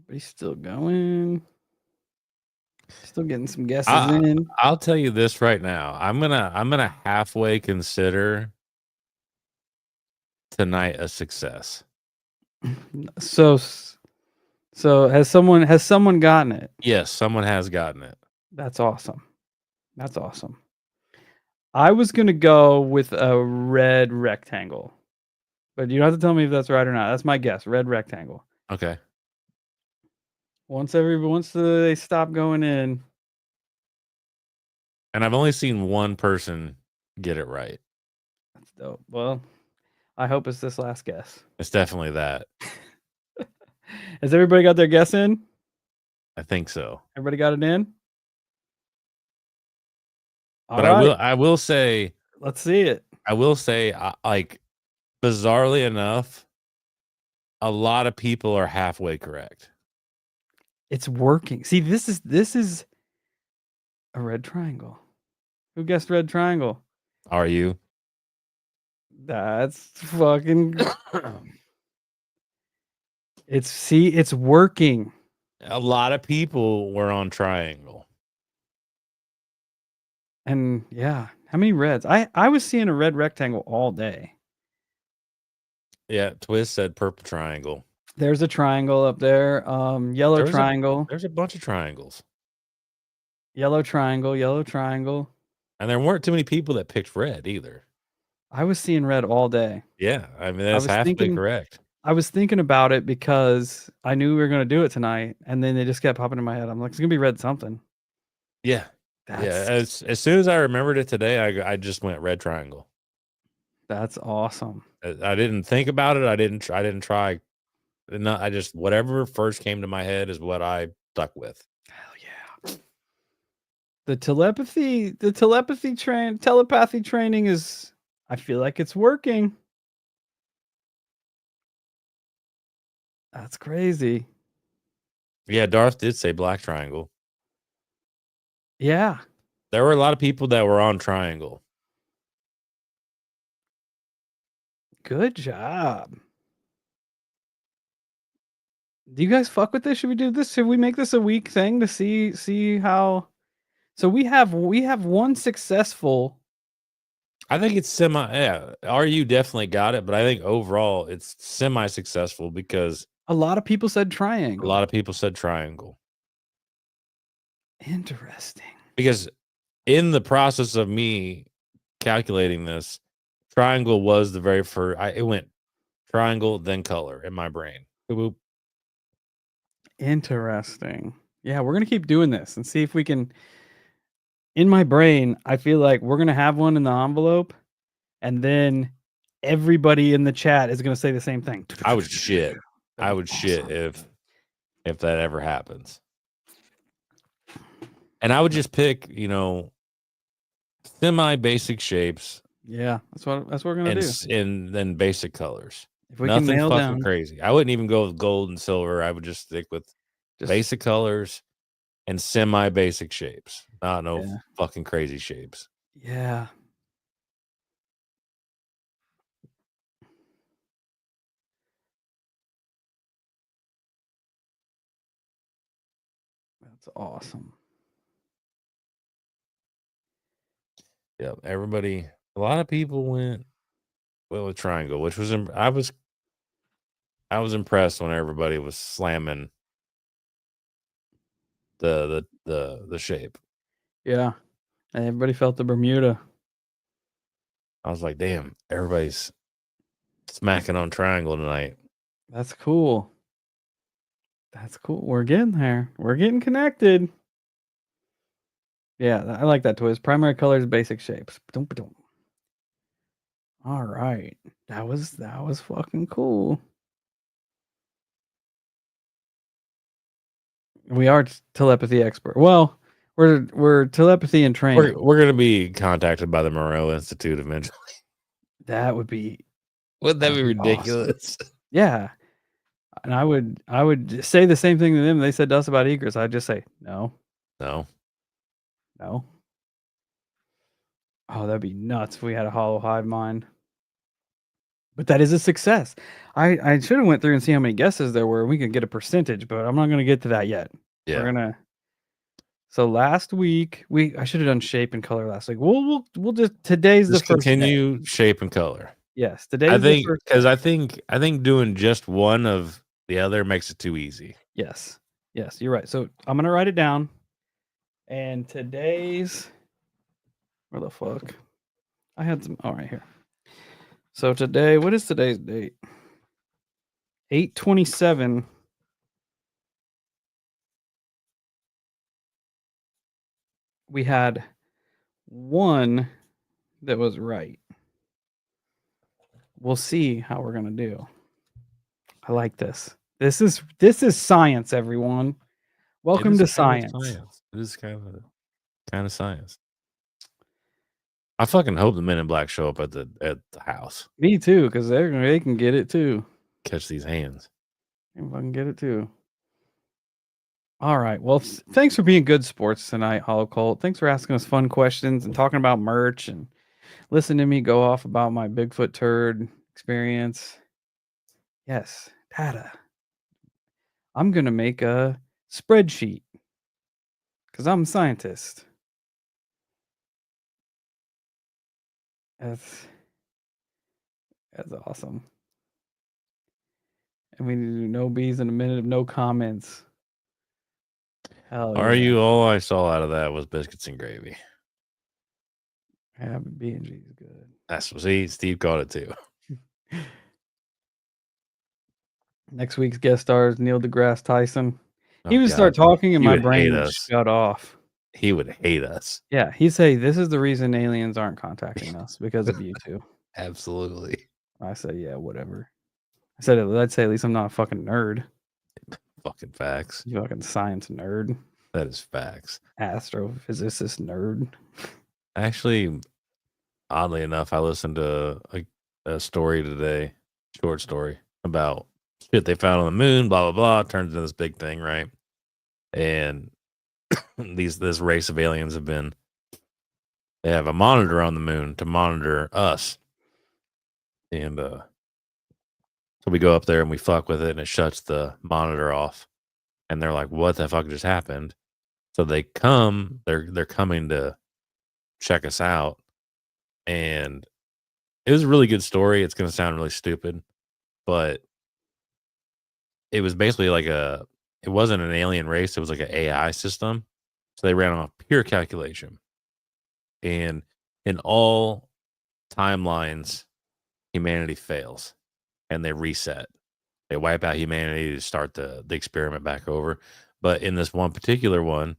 Everybody's still going. Still getting some guesses in. I'll tell you this right now. I'm gonna halfway consider tonight a success. So has someone gotten it? Yes, someone has gotten it. That's awesome. That's awesome. I was gonna go with a red rectangle, but you don't have to tell me if that's right or not. That's my guess. Red rectangle. Okay. Once they stop going in. And I've only seen one person get it right. That's dope. Well, I hope it's this last guess. It's definitely that. Has everybody got their guess in? I think so. Everybody got it in? But I will say, let's see it. I will say, like, bizarrely enough, a lot of people are halfway correct. It's working. See, this is a red triangle. Who guessed red triangle? Are you? That's fucking. It's working. A lot of people were on triangle. And yeah, how many reds? I was seeing a red rectangle all day. Yeah, Twist said purple triangle. There's a triangle up there. Yellow triangle. There's a bunch of triangles. Yellow triangle. And there weren't too many people that picked red either. I was seeing red all day. Yeah, I mean that's halfway correct. I was thinking about it because I knew we were going to do it tonight, and then they just kept popping in my head. I'm like, it's going to be red something. Yeah. As soon as I remembered it today, I just went red triangle. That's awesome. I didn't think about it. I didn't try. No, I just whatever first came to my head is what I stuck with. Hell yeah. The telepathy training is, I feel like it's working. That's crazy. Yeah, Darth did say black triangle. Yeah. There were a lot of people that were on triangle. Good job. Do you guys fuck with this? Should we do this? Should we make this a week thing to see how? So we have one successful. I think it's semi. Yeah, RU definitely got it, but I think overall it's semi-successful because A lot of people said a triangle. lot of people said triangle. Interesting. Because in the process of me calculating this, triangle was the very first. It went triangle, then color in my brain. Boop, boop. Interesting. Yeah, we're gonna keep doing this and see if we can. In my brain, I feel like we're gonna have one in the envelope, and then everybody in the chat is gonna say the same thing. I would shit. I would Awesome. shit if that ever happens. And I would just pick, semi basic shapes. Yeah, that's what we're gonna do. And then basic colors. If we Nothing can nail fucking down crazy. I wouldn't even go with gold and silver. I would just stick with basic colors and semi basic shapes. Not no fucking crazy shapes. Yeah. That's awesome. Yep. Everybody, a lot of people went with triangle, which was I was impressed when everybody was slamming the shape. Yeah. And everybody felt the Bermuda. I was like, damn, everybody's smacking on triangle tonight. That's cool. That's cool. We're getting there. We're getting connected. Yeah, I like that twist. Primary colors, basic shapes. Ba-dum, ba-dum. All right. That was fucking cool. We are telepathy expert. Well, we're telepathy in training. We're gonna be contacted by the Moreau Institute eventually. That would be Wouldn't that be awesome. ridiculous? Yeah. And I would say the same thing to them they said to us about egrets. I'd just say, no. No. Oh, that'd be nuts if we had a hollow hive mind. But that is a success. I should have went through and see how many guesses there were. We could get a percentage, but I'm not gonna get to that yet. Yeah. We're gonna. So last week I should have done shape and color last week. We'll just today's Just the first continue day. shape and color. Yes, today's I the think first because day. I think doing just one of the other makes it too easy. Yes, you're right. So I'm gonna write it down. And today's where the fuck? I had some. Oh, right here. So today, what is today's date? 8/27. We had one that was right. We'll see how we're gonna do. I like this. This is science, everyone. Welcome to science. It is kind of science. I fucking hope the Men in Black show up at the house. Me too, because they can get it too. Catch these hands. They can fucking get it too. All right. Well, thanks for being good sports tonight, Hollow Cult. Thanks for asking us fun questions and talking about merch and listening to me go off about my Bigfoot turd experience. Yes, data. I'm gonna make a spreadsheet because I'm a scientist. That's awesome. And we need to do no bees in a minute of no comments. Hell Are yeah. you all I saw out of that was biscuits and gravy? Yeah, B&G is good. That's what Steve caught it too. Next week's guest star is Neil deGrasse Tyson. He Oh, would God, start talking and he my would brain hate would us. shut off. He would hate us. Yeah, he'd say, "This is the reason aliens aren't contacting us because of you two." Absolutely. I said, "Yeah, whatever." I said, "Let's say at least I'm not a fucking nerd." Fucking facts. You fucking science nerd. That is facts. Astrophysicist nerd. Actually, oddly enough, I listened to a story today, short story about shit they found on the moon, blah, blah, blah. Turns into this big thing, right? And this race of aliens they have a monitor on the moon to monitor us. And so we go up there and we fuck with it and it shuts the monitor off. And they're like, what the fuck just happened? So they're coming to check us out. And it was a really good story. It's going to sound really stupid, but it was basically it wasn't an alien race. It was like an AI system. So they ran on a pure calculation. And in all timelines, humanity fails and they reset. They wipe out humanity to start the experiment back over. But in this one particular one,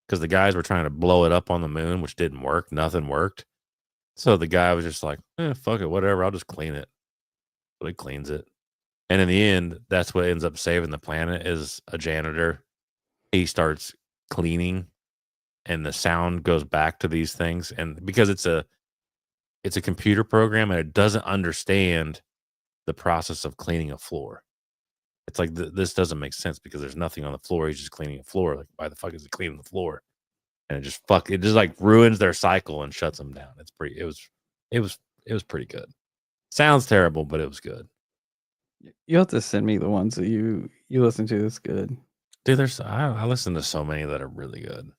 because the guys were trying to blow it up on the moon, which didn't work, nothing worked. So the guy was just like, fuck it, whatever, I'll just clean it. So he cleans it. And in the end, that's what ends up saving the planet is a janitor. He starts cleaning and the sound goes back to these things. And because it's a computer program and it doesn't understand the process of cleaning a floor. It's like this doesn't make sense because there's nothing on the floor. He's just cleaning a floor. Like, why the fuck is he cleaning the floor? And it just like ruins their cycle and shuts them down. It was pretty good. Sounds terrible, but it was good. You have to send me the ones that you listen to. That's good. Dude, I listen to so many that are really good.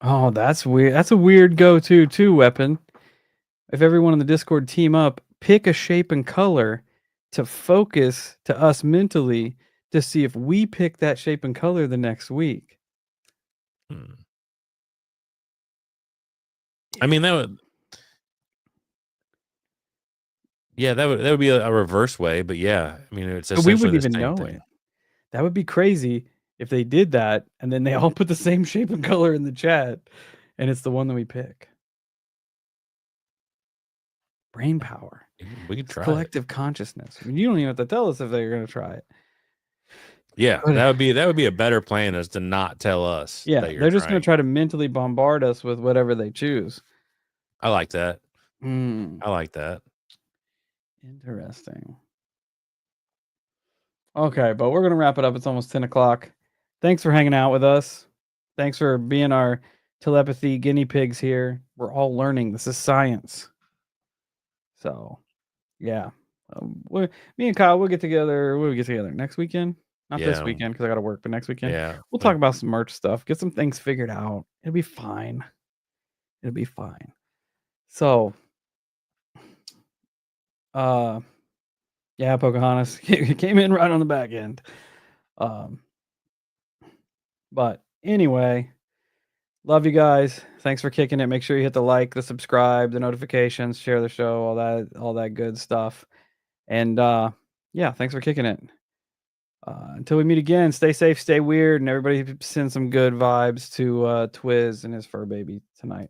Oh, that's weird. That's a weird go-to too, Weapon. If everyone in the Discord team up, pick a shape and color to focus to us mentally to see if we pick that shape and color the next week. I mean, that would that would be a reverse way, but yeah, I mean, it's But we essentially wouldn't the even same know thing. it. That would be crazy if they did that and then they all put the same shape and color in the chat, and it's the one that we pick. Brain power. We could It's try it. collective consciousness. I mean, you don't even have to tell us if they're gonna try it. Yeah, But that would be a better plan, is to not tell us yeah, that you're they're just gonna trying. try to mentally bombard us with whatever they choose. I like that. Hmm. I like that. Interesting. Okay, but we're gonna wrap it up. It's almost 10 o'clock. Thanks for hanging out with us. Thanks for being our telepathy guinea pigs here. We're all learning. This is science. So, yeah. Me and Kyle, we'll get together. We'll get together next weekend. Not this Yeah. weekend because I got to work, but next weekend Yeah. we'll talk about some merch stuff. Get some things figured out. It'll be fine. It'll be fine. So, yeah, Pocahontas came in right on the back end. But anyway, love you guys. Thanks for kicking it. Make sure you hit the like, the subscribe, the notifications, share the show, all that good stuff. And yeah, thanks for kicking it. Until we meet again, stay safe, stay weird, and everybody send some good vibes to Twiz and his fur baby tonight.